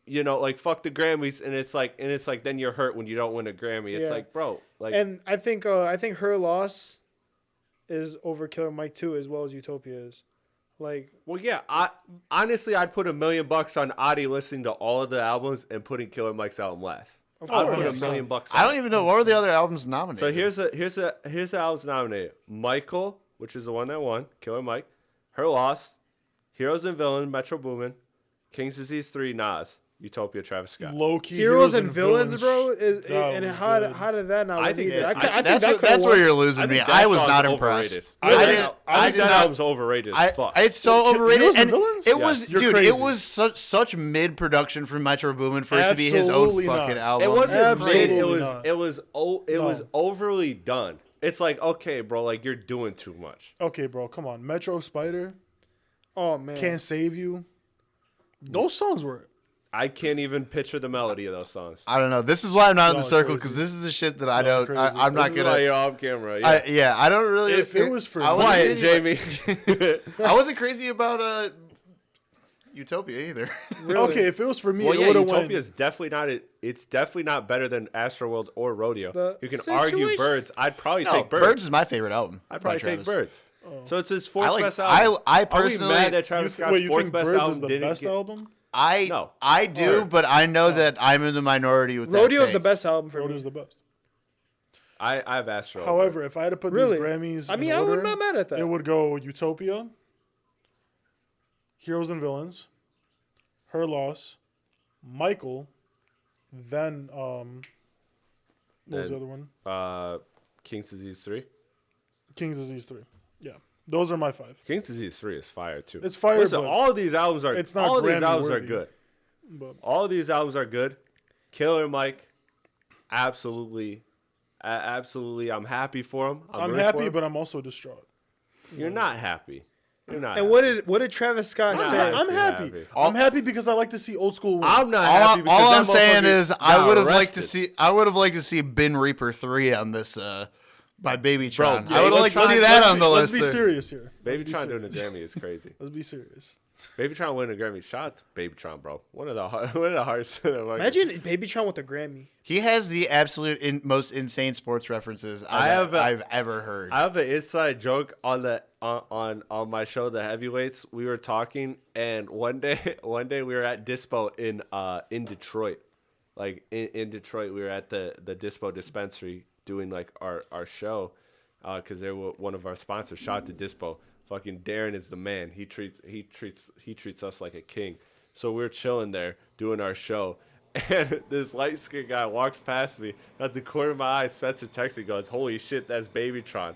you know, like fuck the Grammys, and it's like then you're hurt when you don't win a Grammy. It's like, bro, like. And I think her loss is over Killer Mike too, as well as Utopia is. Like, well, yeah. Honestly, I'd put $1 million on Adi listening to all of the albums and putting Killer Mike's album last. I'd put $1 million. I don't even know what were the other albums nominated. So here's the albums nominated: Michael, which is the one that won, Killer Mike, Her Loss, Heroes and Villains, Metro Boomin, King's Disease 3, Nas, Utopia, Travis Scott. Low key Heroes and Villains, bro. How did that not? I think that's where you're losing me. I was not impressed. I think that album's overrated as fuck. It's so overrated. And it was, dude, crazy. It was such mid production from Metro Boomin for it to be his own fucking album. It wasn't mid. It was overly done. It's like, okay, bro, like you're doing too much. Okay, bro, come on. Metro Spider. Oh man, Can't Save You. Those songs were. I can't even picture the melody of those songs. I don't know. This is why I'm not in the circle, because this is the shit that I don't. I'm not gonna. Why you're off camera. I don't really. If it was for quiet, Jamie. I wasn't crazy about Utopia either. Really? Okay, if it was for me, well, it would have Utopia is definitely not. It's definitely not better than Astroworld or Rodeo. You can argue Birds. I'd probably take Birds. Birds is my favorite album. I'd probably take Birds. Oh. So it's his fourth best album. I personally. Are we mad that Travis Scott's fourth best album didn't get... album? I do, but I know that I'm in the minority with that. Rodeo's the best album for me. Rodeo's the best. I have Astro. However, if I had to put these Grammys, I mean, I would not mad at that. It would go Utopia, Heroes and Villains, Her Loss, Michael, then what was the other one? King's Disease 3. King's Disease 3. Yeah. Those are my 5. King's Disease 3 is fire too. It's fire. Listen, all of these albums are. It's not all of these Grammy albums worthy, are good. But all of these albums are good. Killer Mike, absolutely. I'm happy for him. I'm happy, but I'm also distraught. You're not happy. You're not. And happy. what did Travis Scott say? I'm happy. I'm happy because I like to see old school. I'm not happy. Because all I'm saying is I would have liked to see Bin Reaper 3 on this. By Baby Tron. Bro, I would like to see that on the list. Let's be serious here. Baby Tron doing a Grammy is crazy. Let's be serious. Baby Tron winning a Grammy. Shout out to Baby Tron, bro. One of the hardest. Imagine Baby Tron with a Grammy. He has the absolute most insane sports references I've ever heard. I have an inside joke on on my show, The Heavyweights. We were talking, and one day we were at Dispo in Detroit. Like in Detroit, we were at the Dispo dispensary doing like our show because they were one of our sponsors. Shout out to Dispo. Fucking Darren is the man. He treats us like a king. So we're chilling there doing our show, and this light skinned guy walks past me. At the corner of my eye, Spencer texts me, goes, "Holy shit, that's Babytron,"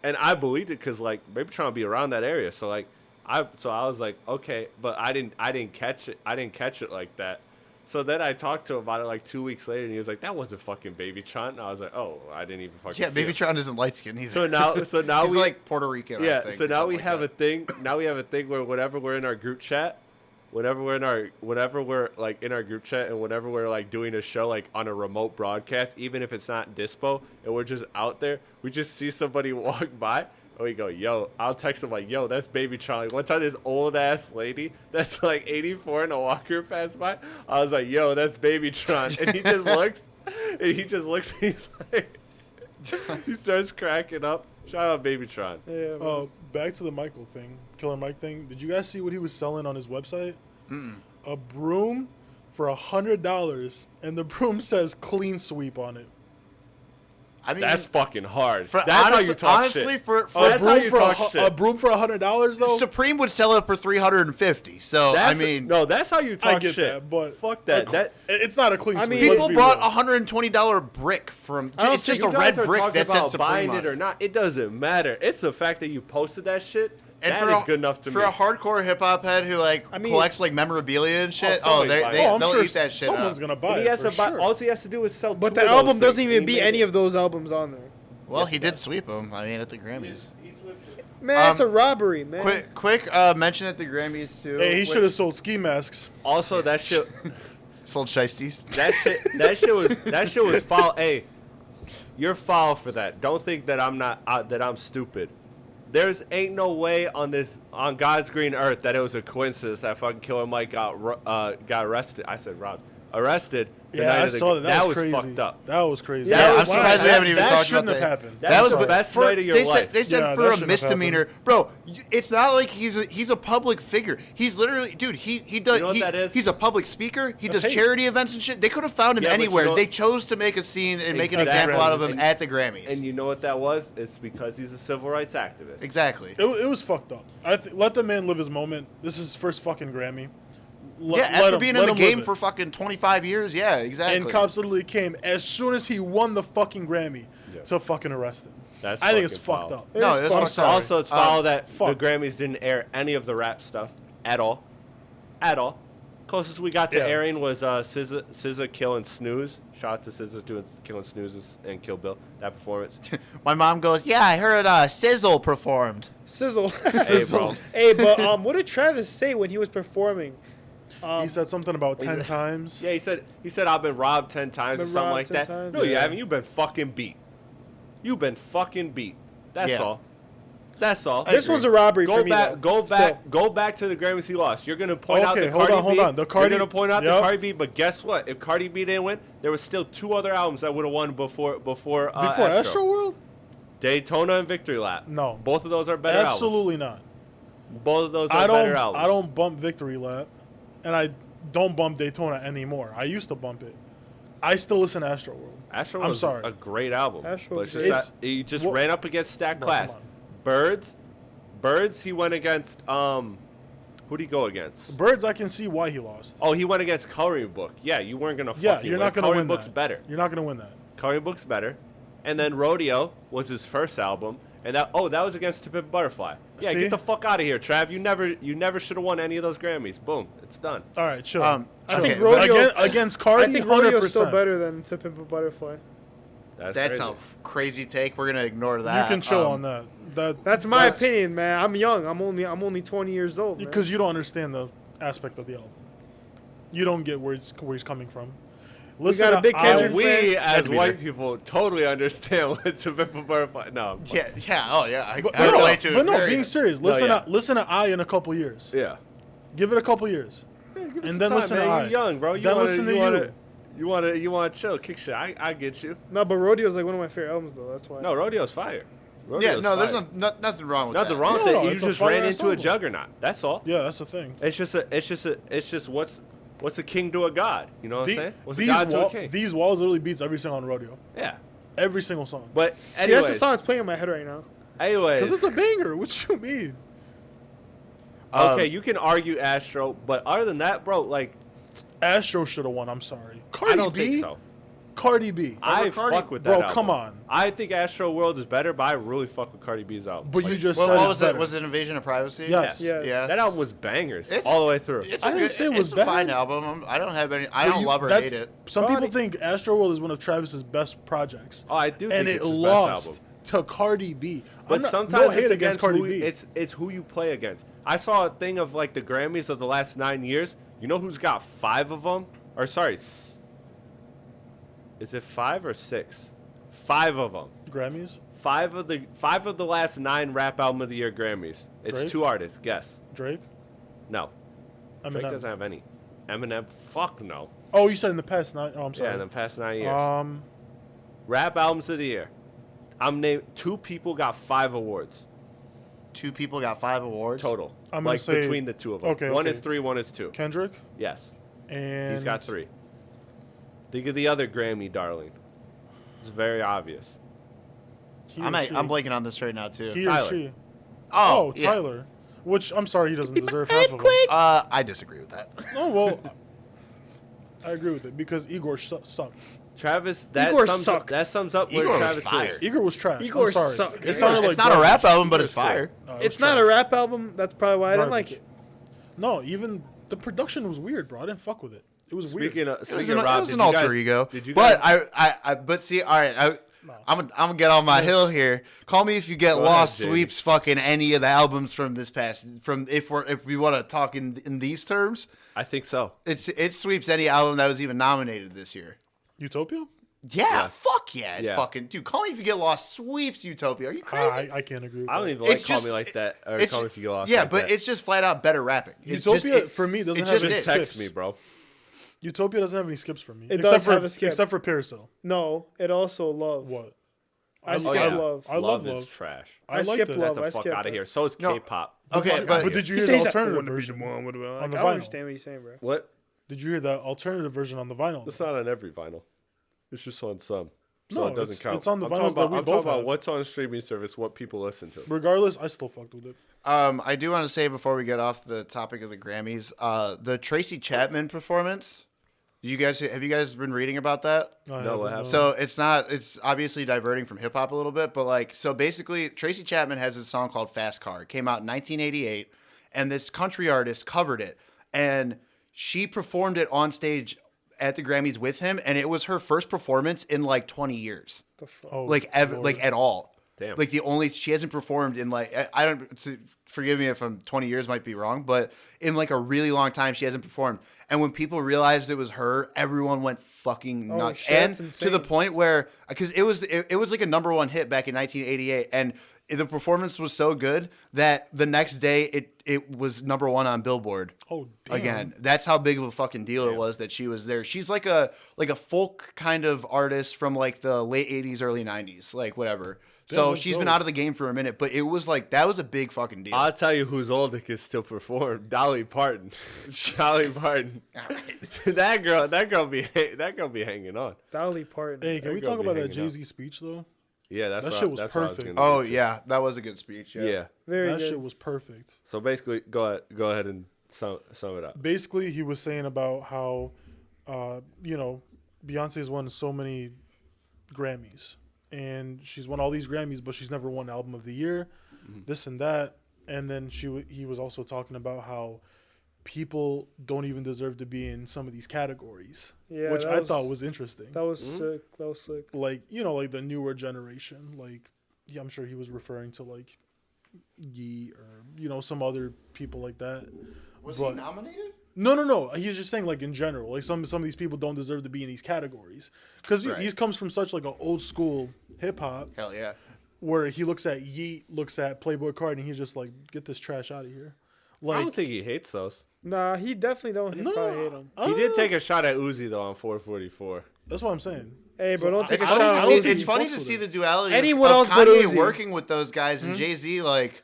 and I believed it because like Babytron would be around that area. So like I was like, okay, but I didn't catch it. I didn't catch it like that. So then I talked to him about it like 2 weeks later, and he was like, "That wasn't fucking Babytron." And I was like, "Oh, I didn't even fucking." Yeah, Babytron isn't light skinned. He's now he's we like Puerto Rican. Yeah, I think, so now we like have that. a thing. Now we have a thing where whenever we're in our group chat, whenever we're like in our group chat, and whenever we're like doing a show like on a remote broadcast, even if it's not Dispo, and we're just out there, we just see somebody walk by. And we go, yo, I'll text him like, yo, that's Babytron. Like, one time this old ass lady that's like 84 in a walker passed by. I was like, yo, that's Babytron. And he just looks, he's like, he starts cracking up. Shout out Babytron. Yeah, back to the Michael thing, Killer Mike thing. Did you guys see what he was selling on his website? A broom for $100, and the broom says clean sweep on it. I mean, that's fucking hard. That's how you talk honestly, shit. For a broom for $100 though. Supreme would sell it for $350. So that's how you talk I get shit. That, but fuck that. It's not a clean. I mean, people brought $120 brick from. It's just a red brick that said Supreme buying on it or not. It doesn't matter. It's the fact that you posted that shit. And that is good enough to me. For a hardcore hip hop head who collects like memorabilia and shit, they'll sure eat that shit. Someone's gonna buy it. All he has to do is sell. But the album doesn't even beat any of those albums on there. Well, he did sweep them. I mean, at the Grammys. Man, it's a robbery, man. Quick mention at the Grammys too. Hey, he should have sold ski masks. Also, that shit. Sold shiesties. That shit was foul. Hey, you're foul for that. Don't think that I'm not that I'm stupid. There's ain't no way on God's green earth that it was a coincidence that fucking Killer Mike got arrested. I said robbed. Arrested. Yeah, I saw that. That was crazy. Fucked up. That was crazy. Yeah, I'm surprised we haven't even talked about that. That shouldn't have happened. That was the best night of your life. They said for a misdemeanor, bro. It's not like he's a public figure. He's literally, dude. He does. You know what that is? He's a public speaker. He does charity events and shit. They could have found him anywhere. They chose to make a scene and make an example out of him at the Grammys. And you know what that was? It's because he's a civil rights activist. Exactly. It was fucked up. Let the man live his moment. This is his first fucking Grammy. After being in the game for fucking 25 years, yeah, exactly. And cops literally came as soon as he won the fucking Grammy to fucking arrest him. I think it's fucked up. No, it's fucked up. Also, it's foul that the Grammys didn't air any of the rap stuff at all. At all. Closest we got to airing was SZA killing Snooze. Shout out to SZA killing Snooze and Kill Bill. That performance. My mom goes, yeah, I heard Sizzle performed. Sizzle. Hey, bro. Hey, but what did Travis say when he was performing? He said something about 10 times. Yeah, he said I've been robbed 10 times or something like that. Times? No, you haven't. You've been fucking beat. You've been fucking beat. That's all. That's all. This one's a robbery for me. Go back to the Grammys he lost. You're gonna point out the Cardi B. Hold on. You're gonna point out the Cardi B, but guess what? If Cardi B didn't win, there was still 2 other albums that would have won before Astroworld? Daytona and Victory Lap. No. Both of those are better albums. Absolutely not. Both of those are better albums. I don't bump Victory Lap, and I don't bump Daytona anymore. I used to bump it. I still listen to Astroworld. Astroworld I'm sorry. A great album. Astroworld. He just ran up against Stack Class. Birds, he went against, who'd he go against? Birds, I can see why he lost. Oh, he went against Coloring Book. Yeah, you weren't going to you're not going to win Book's that. better. You're not going to win that. Coloring Book's better. And then Rodeo was his first album. And that was against To Pimp a Butterfly. Yeah, See? Get the fuck out of here, Trav. You never should have won any of those Grammys. Boom, it's done. All right, chill. I think Rodeo against Cardi, I think 100%. Rodeo's still better than To Pimp a Butterfly. That's a crazy take. We're gonna ignore that. You can chill on that. That's my opinion, man. I'm young. I'm only 20 years old. Because you don't understand the aspect of the album. You don't get where he's coming from. Listen, we got a big Kendrick fan. We as white people totally understand what To Pimp a Butterfly. No. Yeah. Oh yeah. I relate to it. But no, being serious. Listen to I in a couple years. Yeah. Give it a couple years. And then listen to I. You're young, bro. Then listen to you. You want to chill, kick shit. I get you. No, but Rodeo's like one of my favorite albums, though. That's why. No, Rodeo's fire. There's nothing wrong with that. Nothing wrong with it. You just ran into a juggernaut. That's all. Yeah, that's the thing. It's just what's a king to a god? You know what I'm saying? What's a god to a king? These walls literally beats every song on Rodeo. Yeah. Every single song. But anyways, that's the song that's playing in my head right now. Anyways. Because it's a banger. What you mean? Okay, you can argue Astro, but other than that, bro, like Astro should have won. I'm sorry. I don't think so. Cardi B. I fuck with that bro. album. Come on. I think Astro World is better, but I really fuck with Cardi B's album. But you just said what was it? Was it Invasion of Privacy? Yes. Yeah. That album was bangers all the way through. It's a fine album. I don't love or hate it. Some people think Astro World is one of Travis's best projects. Oh, I do. And think it lost to Cardi B. But sometimes it's against Cardi B. It's who you play against. I saw a thing of like the Grammys of the last 9 years. You know who's got 5 of them? Or sorry, is it 5 or 6? 5 of them. Grammys? 5 of the last 9 rap album of the year Grammys. It's Drake? 2 artists. Guess. Drake? No. Eminem. Drake doesn't have any. Eminem? Fuck no. Oh, you said in the past 9? Oh, I'm sorry. Yeah, in the past 9 years. Rap albums of the year. I'm named 2 people got 5 awards. 2 people got 5 awards total. I'm gonna say between the 2 of them. Okay, one is 3, one is 2. Kendrick? Yes. And he's got 3. Think of the other Grammy darling. It's very obvious. I'm blanking on this right now too. He Tyler. Or she. Oh, Tyler. Which I'm sorry he doesn't deserve half of them. I disagree with that. Oh well, I agree with it because Igor sucked. Travis, that sums up where Igor Travis was is. Igor was trash. Igor I'm sorry. sucked. It sounded it's not a rap album, but it's fire. It's not a rap album. That's probably why I didn't like it. No, even the production was weird, bro. I didn't fuck with it. It was weird. It was an alter ego. But but see, all right, I'm gonna get on my hill here. Call me if you get lost. Sweeps fucking any of the albums from this past. If we want to talk in these terms, I think so. It sweeps any album that was even nominated this year. Utopia? Yeah, fuck yeah. It's fucking, dude, Call Me If You Get Lost sweeps Utopia. Are you crazy? I can't agree with that. I don't even like Call Me Like That or Call Me If You Get Lost. Yeah, but it's just flat out better rapping. Utopia, for me, doesn't have any skips. Text me, bro. Utopia doesn't have any skips for me. It does have a skip. Except for Parasol. No, it also Love. What? I skip Love. I love Love. Is trash. I skip Love. Get the fuck out of here. So is K-pop. Okay, but did you hear the alternative version on the vinyl? I don't understand what you're saying, bro. What? Did you hear the alternative version on the vinyl? It's not on every vinyl. It's just on some. So it doesn't count. It's on the vinyls that we I'm both talking about have. what's on a streaming service, what people listen to. Regardless, I still fucked with it. I do want to say before we get off the topic of the Grammys, the Tracy Chapman performance. Have you guys been reading about that? No, what happened? So it's obviously diverting from hip hop a little bit, but like, so basically Tracy Chapman has a song called Fast Car. It came out in 1988, and this country artist covered it, and she performed it on stage at the Grammys with him, and it was her first performance in like 20 years. Like at all. Damn. Like she hasn't performed in like, I don't, forgive me if I'm 20 years might be wrong, but in like a really long time she hasn't performed. And when people realized it was her, everyone went fucking nuts. Shit, and to the point where, because it was like a #1 hit back in 1988, and the performance was so good that the next day it was #1 on Billboard. Oh, damn. Again, that's how big of a fucking deal it was that she was there. She's like a folk kind of artist from like the late 80s, early 90s, like whatever. So she's been out of the game for a minute, but it was like, that was a big fucking deal. I'll tell you who's old that can still perform. Dolly Parton. Dolly Parton. that girl be hanging on. Dolly Parton. Hey, can we talk about that Jay-Z speech though? Yeah, that shit was perfect. Oh yeah, that was a good speech. Yeah, very that good. shit was perfect. So basically, go ahead and sum it up. Basically, he was saying about how, Beyonce's won so many Grammys, and she's won all these Grammys, but she's never won Album of the Year, this and that. And then he was also talking about how people don't even deserve to be in some of these categories, which I thought was interesting. That was sick. That was sick. Like, like the newer generation, like, yeah, I'm sure he was referring to like Yee or, some other people like that. Was he nominated? No. He's just saying like in general, like some of these people don't deserve to be in these categories because he comes from such like an old school hip hop. Hell yeah. Where he looks at Yeet, looks at Playboy Cardi, and he's just like, get this trash out of here. Like, I don't think he hates those. Nah, he definitely don't. He probably hate them. He did take a shot at Uzi though on 444. That's what I'm saying. Hey, but don't take a shot. It's funny to see the duality Anyone of else but Kanye Uzi working with those guys and Jay-Z like.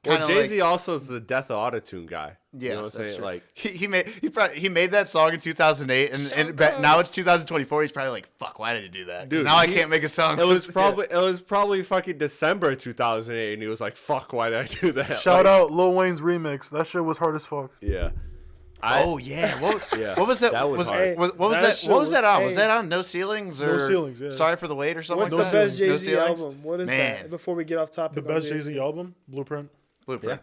Well, Jay-Z also is the death of autotune guy. Yeah, you know what I'm saying? True. Like he made that song in 2008, and now it's 2024. He's probably like, "Fuck, why did he do that? Dude, now I can't make a song." It was probably fucking December 2008, and he was like, "Fuck, why did I do that?" Shout out Lil Wayne's remix. That shit was hard as fuck. Yeah. What was that? That was hard. What was that? What was that on? Was that on No Ceilings or No Ceilings? Yeah. Sorry for the Wait or something? What's the best Jay-Z album? What is that? Before we get off topic, the best Jay-Z album, Blueprint. Yeah.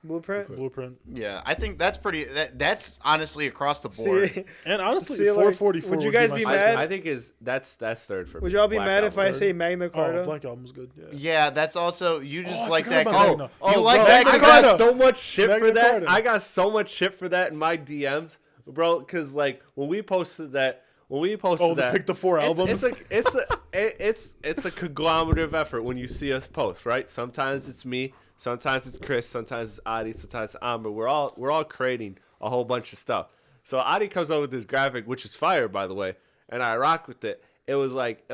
Blueprint. Yeah, I think that's pretty. That's honestly across the board. And honestly, 444. Would you guys be mad? I think that's third for me. Would y'all be mad if I say Magna Carta? Black Album's good. Yeah, that's also you just like that. You like that? I got so much shit for that. I got so much shit for that in my DMs, bro. Because like when we posted that. Pick the 4 albums. It's a conglomerative effort when you see us post, right? Sometimes it's me, sometimes it's Chris, sometimes it's Adi, sometimes it's Amer. We're all creating a whole bunch of stuff. So Adi comes up with this graphic, which is fire, by the way, and I rock with it. It was like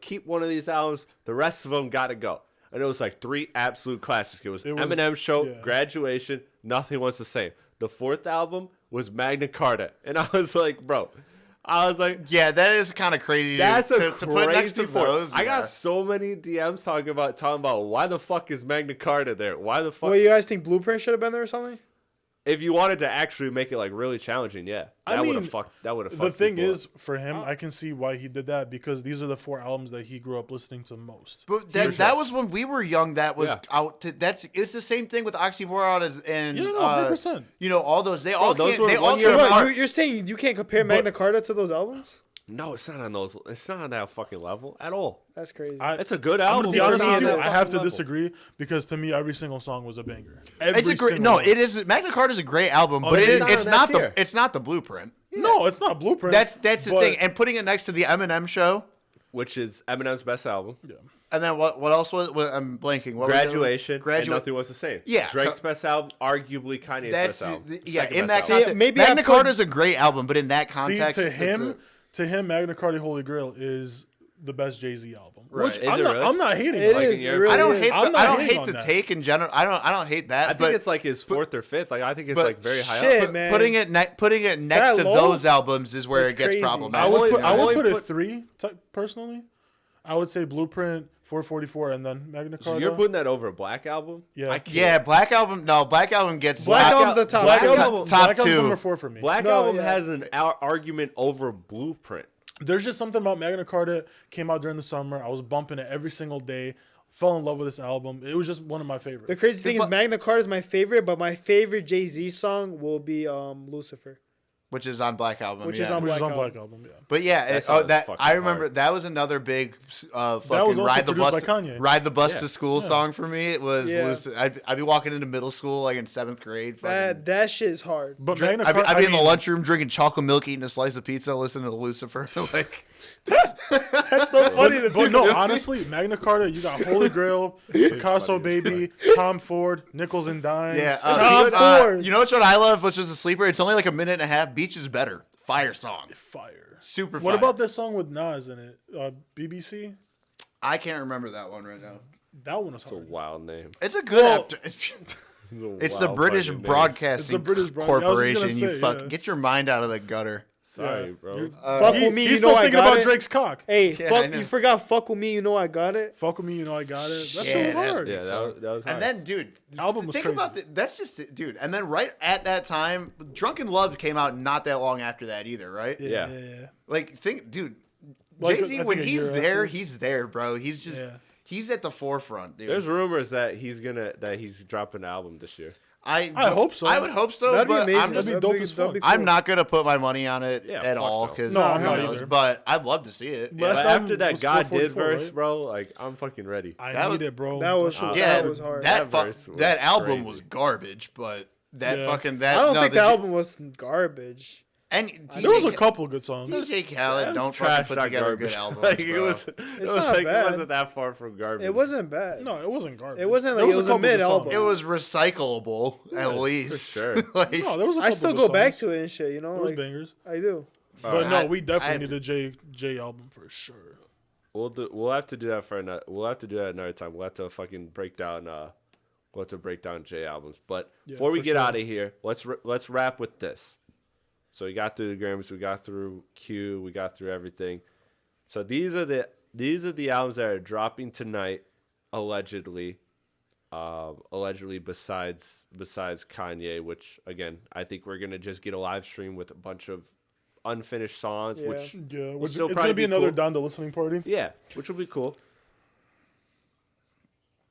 keep one of these albums, the rest of them gotta go. And it was like 3 absolute classics. It was Eminem Show, Graduation, Nothing Was the Same. The 4th album was Magna Carta, and I was like, bro. I was like, yeah, that is kind of crazy. That's to put next to those. I got so many DMs talking about why the fuck is Magna Carta there? Why the fuck? Well, you guys think Blueprint should have been there or something? If you wanted to actually make it like really challenging, yeah, that would have fucked. The thing is, for him, I can see why he did that because these are the 4 albums that he grew up listening to most. But that was when we were young. That was out. It's the same thing with Oxymoron and 100%. All those. They all those came. were You're saying you can't compare Magna Carta to those albums? No, it's not on those. It's not on that fucking level at all. That's crazy. It's a good album. I'm gonna be honest with you, I have to disagree because to me, every single song was a banger. It's a great. No, it is. Magna Carta is a great album, but it's not the Blueprint. No, it's not Blueprint. That's the thing. And putting it next to the Eminem Show. which is Eminem's best album. Yeah. And then what else was I'm blanking. What Graduation. And Nothing Was the Same. Yeah. Drake's best album, arguably Kanye's best album. In that context, Magna Carta's a great album, but in that context, to him, Magna Carta Holy Grail is the best Jay-Z album. Right. Which I'm not hating. It is. Really I don't hate the take in general. I don't hate that. I think it's like his fourth or fifth. Like I think it's like very high up. Man. Putting it next to those albums is where it gets problematic. I would put it 3 personally. I would say Blueprint, 444, and then Magna Carta. So you're putting that over a Black Album? Yeah. Black Album. No, Black Album gets Black Album's the top. Black 2. Number 4 for me. Black Album has an argument over Blueprint. There's just something about Magna Carta. Came out during the summer. I was bumping it every single day. Fell in love with this album. It was just one of my favorites. The crazy thing is Magna Carta is my favorite, but my favorite Jay-Z song will be Lucifer. Which is on Black Album. Which is on Black Album. Yeah. But yeah, I remember hard. That was another big fucking ride the bus to school song for me. It was I'd be walking into middle school like in 7th grade. That shit is hard. But I'd be in the lunchroom drinking chocolate milk, eating a slice of pizza, listening to Lucifer. Like that's so funny to But no, honestly, Magna Carta, you got Holy Grail, Picasso Baby, Tom Ford, Nickels and Dimes. Yeah, Tom Ford. You know what I love, which is a sleeper? It's only like a minute and a half. Beach is better. Fire song. Fire. Super fire. What about this song with Nas in it? BBC? I can't remember that one right now. That one was hard. It's a wild name. It's a good It's the British Broadcasting Corporation. Get your mind out of the gutter. Sorry, bro. Fuck with me, you know I got it. He's still thinking about Drake's cock. Hey, you forgot fuck with me, you know I got it. Fuck with me, you know I got it. That's so hard. Yeah, that was hard. And then, dude, the album was crazy. That's just, dude. And then right at that time, Drunken Love came out not that long after that either, right? Yeah. Like, dude, Jay-Z, when he's there, bro. He's just, he's at the forefront, dude. There's rumors that he's dropping an album this year. I hope so. I would hope so. That'd but be amazing. That'd be dope. Cool. I'm not gonna put my money on it at all because I'm not either. But I'd love to see it. But after that God did verse, right? Bro, like I'm fucking ready. I need it, bro. That was hard. That album was garbage, but I don't think the album was garbage. And there was a couple good songs. DJ Khaled don't try to put together a good album. Like, it wasn't that far from garbage. It wasn't bad. No, it wasn't garbage. It wasn't like it was a mid album. It was recyclable at least. For sure. Like, no, there was a couple I still go back to it and shit. You know, those bangers. I do. But no, we definitely need a J album for sure. We'll have to do that another time. We'll have to fucking break down. We'll have to break down J albums. But before we get out of here, let's wrap with this. So we got through the Grammys, we got through Q, we got through everything. So these are the albums that are dropping tonight, allegedly. Besides Kanye, which again I think we're gonna just get a live stream with a bunch of unfinished songs, which it's gonna be another down the listening party. Yeah, which will be cool.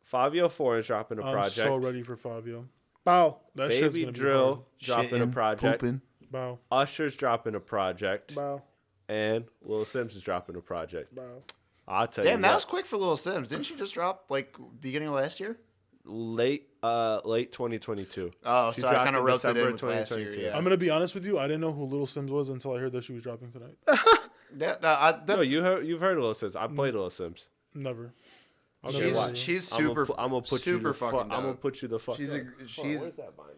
Fabio Foreign is dropping a project. I'm so ready for Fabio. Wow. That Baby Drill dropping a project. Wow. Usher's dropping a project. Wow. And Lil Sims is dropping a project. Wow. I'll tell you. Damn, that was quick for Lil Sims. Didn't she just drop like beginning of last year? Late 2022. Oh, so I kind of wrote that in with last year. Yeah. I'm gonna be honest with you. I didn't know who Lil Sims was until I heard that she was dropping tonight. No, you've heard of Lil Sims. I played Lil Sims. Never. She's super. I'm gonna put you the fuck. I'm gonna put you the fuck. She's where's that vinyl?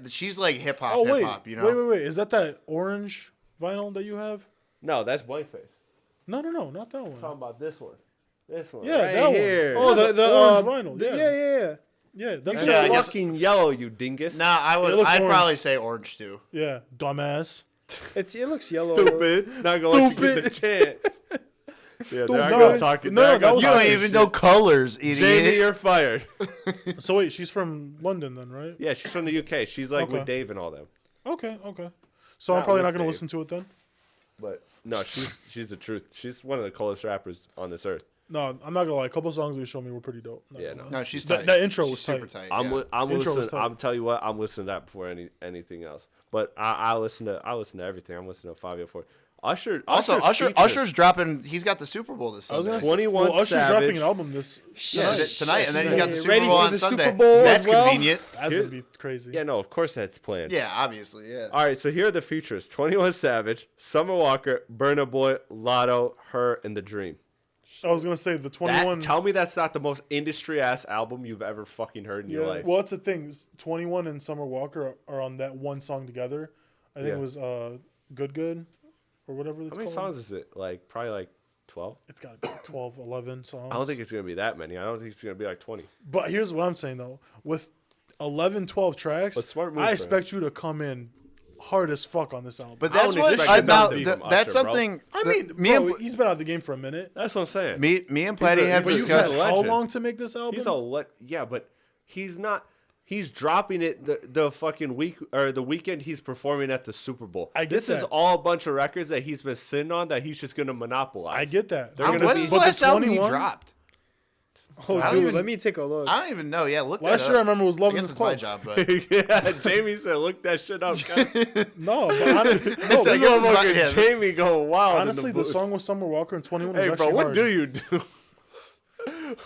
She's like hip hop. You know. Wait. Is that orange vinyl that you have? No, that's Blank Face. No, not that one. I'm talking about this one. This one. Yeah, right that here. one. Oh, the orange vinyl. Yeah. That's it's fucking yellow, you dingus. Nah, I'd probably say orange too. Yeah, dumbass. It looks yellow. Stupid. Not gonna let you get the chance. Yeah, they're not gonna talk. You don't even know colors, idiot. Jamie, you're fired. So wait, she's from London then, right? Yeah, she's from the UK. She's like with Dave and all them. Okay. So I'm probably not gonna listen to it then. But no, she's the truth. She's one of the coolest rappers on this earth. No, I'm not gonna lie. A couple songs you showed me were pretty dope. No, she's tight. That intro was super tight. I'm listening. I'm tell you what. I'm listening to that before anything else. But I listen to everything. I'm listening to Fabio Four. Usher's dropping. He's got the Super Bowl this Sunday. 21 Usher's Savage. dropping an album tonight, and then he's got the Super Bowl on Sunday. Super Bowl that's well. convenient. That's gonna be crazy. Yeah, no, of course that's planned. Yeah, obviously, yeah. All right, so here are the features: 21 Savage, Summer Walker, Burna Boy, Lotto, Her, and The Dream. I was gonna say the 21. Tell me that's not the most industry ass album you've ever fucking heard in your life. Well, that's the thing. 21 and Summer Walker are on that one song together. I think it was Good Good or whatever it's called. How many songs is it? Like probably like 12. It's got to be 12, 11 songs. I don't think it's gonna be that many. I don't think it's gonna be like 20. But here's what I'm saying though: with 11, 12 tracks, I expect you to come in hard as fuck on this album. But that's that's something. I mean, he's been out of the game for a minute. That's what I'm saying. Me and Platte have discussed how long to make this album. But he's not. He's dropping it the fucking week or the weekend he's performing at the Super Bowl. This is all a bunch of records that he's been sitting on that he's just gonna monopolize. I get that. When was the last album he dropped? Oh, dude, let me take a look. I don't even know. Yeah, look. Last year I remember was Love in This Club. My job, but yeah, Jamie said, "Look that shit up." No, but Jamie going wild. Honestly, the song with Summer Walker and 21 was actually actually what hard. do you do?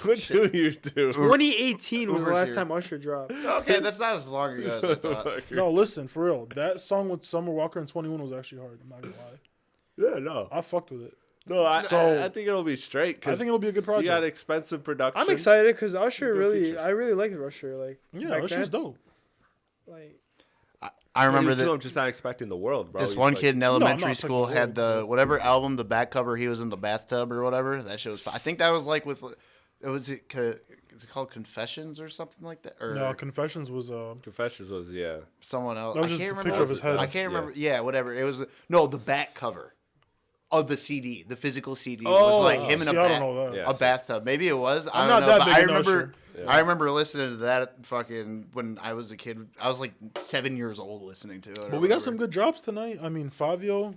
What do you do? 2018 was the last time Usher dropped. Okay, that's not as long ago as I thought. No, listen, for real. That song with Summer Walker and 21 was actually hard. I'm not gonna lie. Yeah, no, I fucked with it. No, I think it'll be straight. I think it'll be a good project. You got expensive production. I'm excited because Usher I really like Usher. Like, Usher's dope. Like, I remember that. I'm just not expecting the world, bro. This one kid in elementary school had the whatever album, the back cover. He was in the bathtub or whatever. That shit was. I think that was like with. Is it called Confessions or something like that? Or no, Confessions was someone else. That was just a picture of his head. I can't remember. Yeah, whatever. It was the back cover of the CD. The physical CD was like him in a bathtub. Maybe it was. I don't know. But I remember. Yeah. I remember listening to that fucking when I was a kid. I was like 7 years old listening to it. But we got some good drops tonight. I mean, Fabio,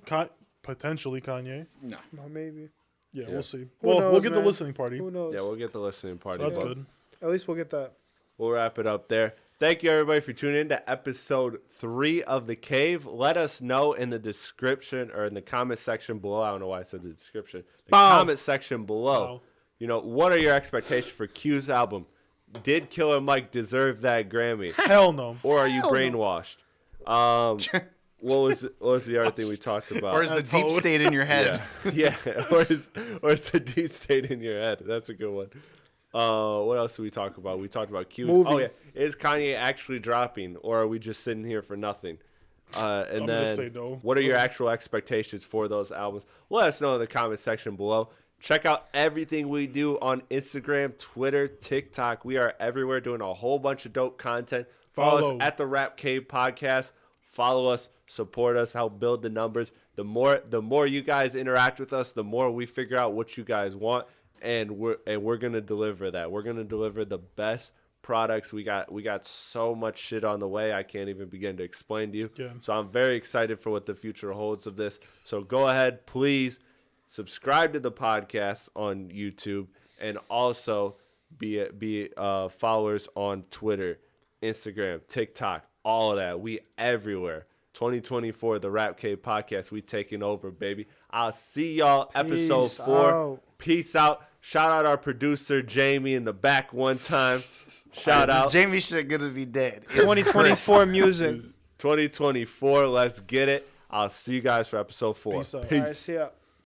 potentially Kanye. No, maybe. Yeah, we'll see. We'll get the listening party. Who knows? Yeah, we'll get the listening party. So that's good. At least we'll get that. We'll wrap it up there. Thank you, everybody, for tuning in to episode 3 of The Cave. Let us know in the description or in the comment section below. I don't know why I said the description. The comment section below. What are your expectations for Q's album? Did Killer Mike deserve that Grammy? Hell no. Or are you brainwashed? What was the other thing we talked about? Or is the deep state in your head? Yeah. Or is the deep state in your head? That's a good one. What else did we talk about? We talked about Q. Movie. Oh yeah, is Kanye actually dropping, or are we just sitting here for nothing? I'm gonna say no. What are your actual expectations for those albums? Let us know in the comment section below. Check out everything we do on Instagram, Twitter, TikTok. We are everywhere doing a whole bunch of dope content. Follow us at the Rap Cave Podcast. Follow us, support us, help build the numbers. The more you guys interact with us, the more we figure out what you guys want, and we're gonna deliver that. We're gonna deliver the best products. We got so much shit on the way I can't even begin to explain to you. Yeah. So I'm very excited for what the future holds of this. So go ahead, please subscribe to the podcast on YouTube, and also be followers on Twitter, Instagram, TikTok, all of that. We everywhere. 2024, the Rap Cave Podcast. We taking over, baby. I'll see y'all episode 4. Peace out. Shout out our producer Jamie in the back one time. Shout out. Jamie shit gonna be dead. 2024 music. 2024. Let's get it. I'll see you guys for episode 4. Peace out. Peace. All right, see ya.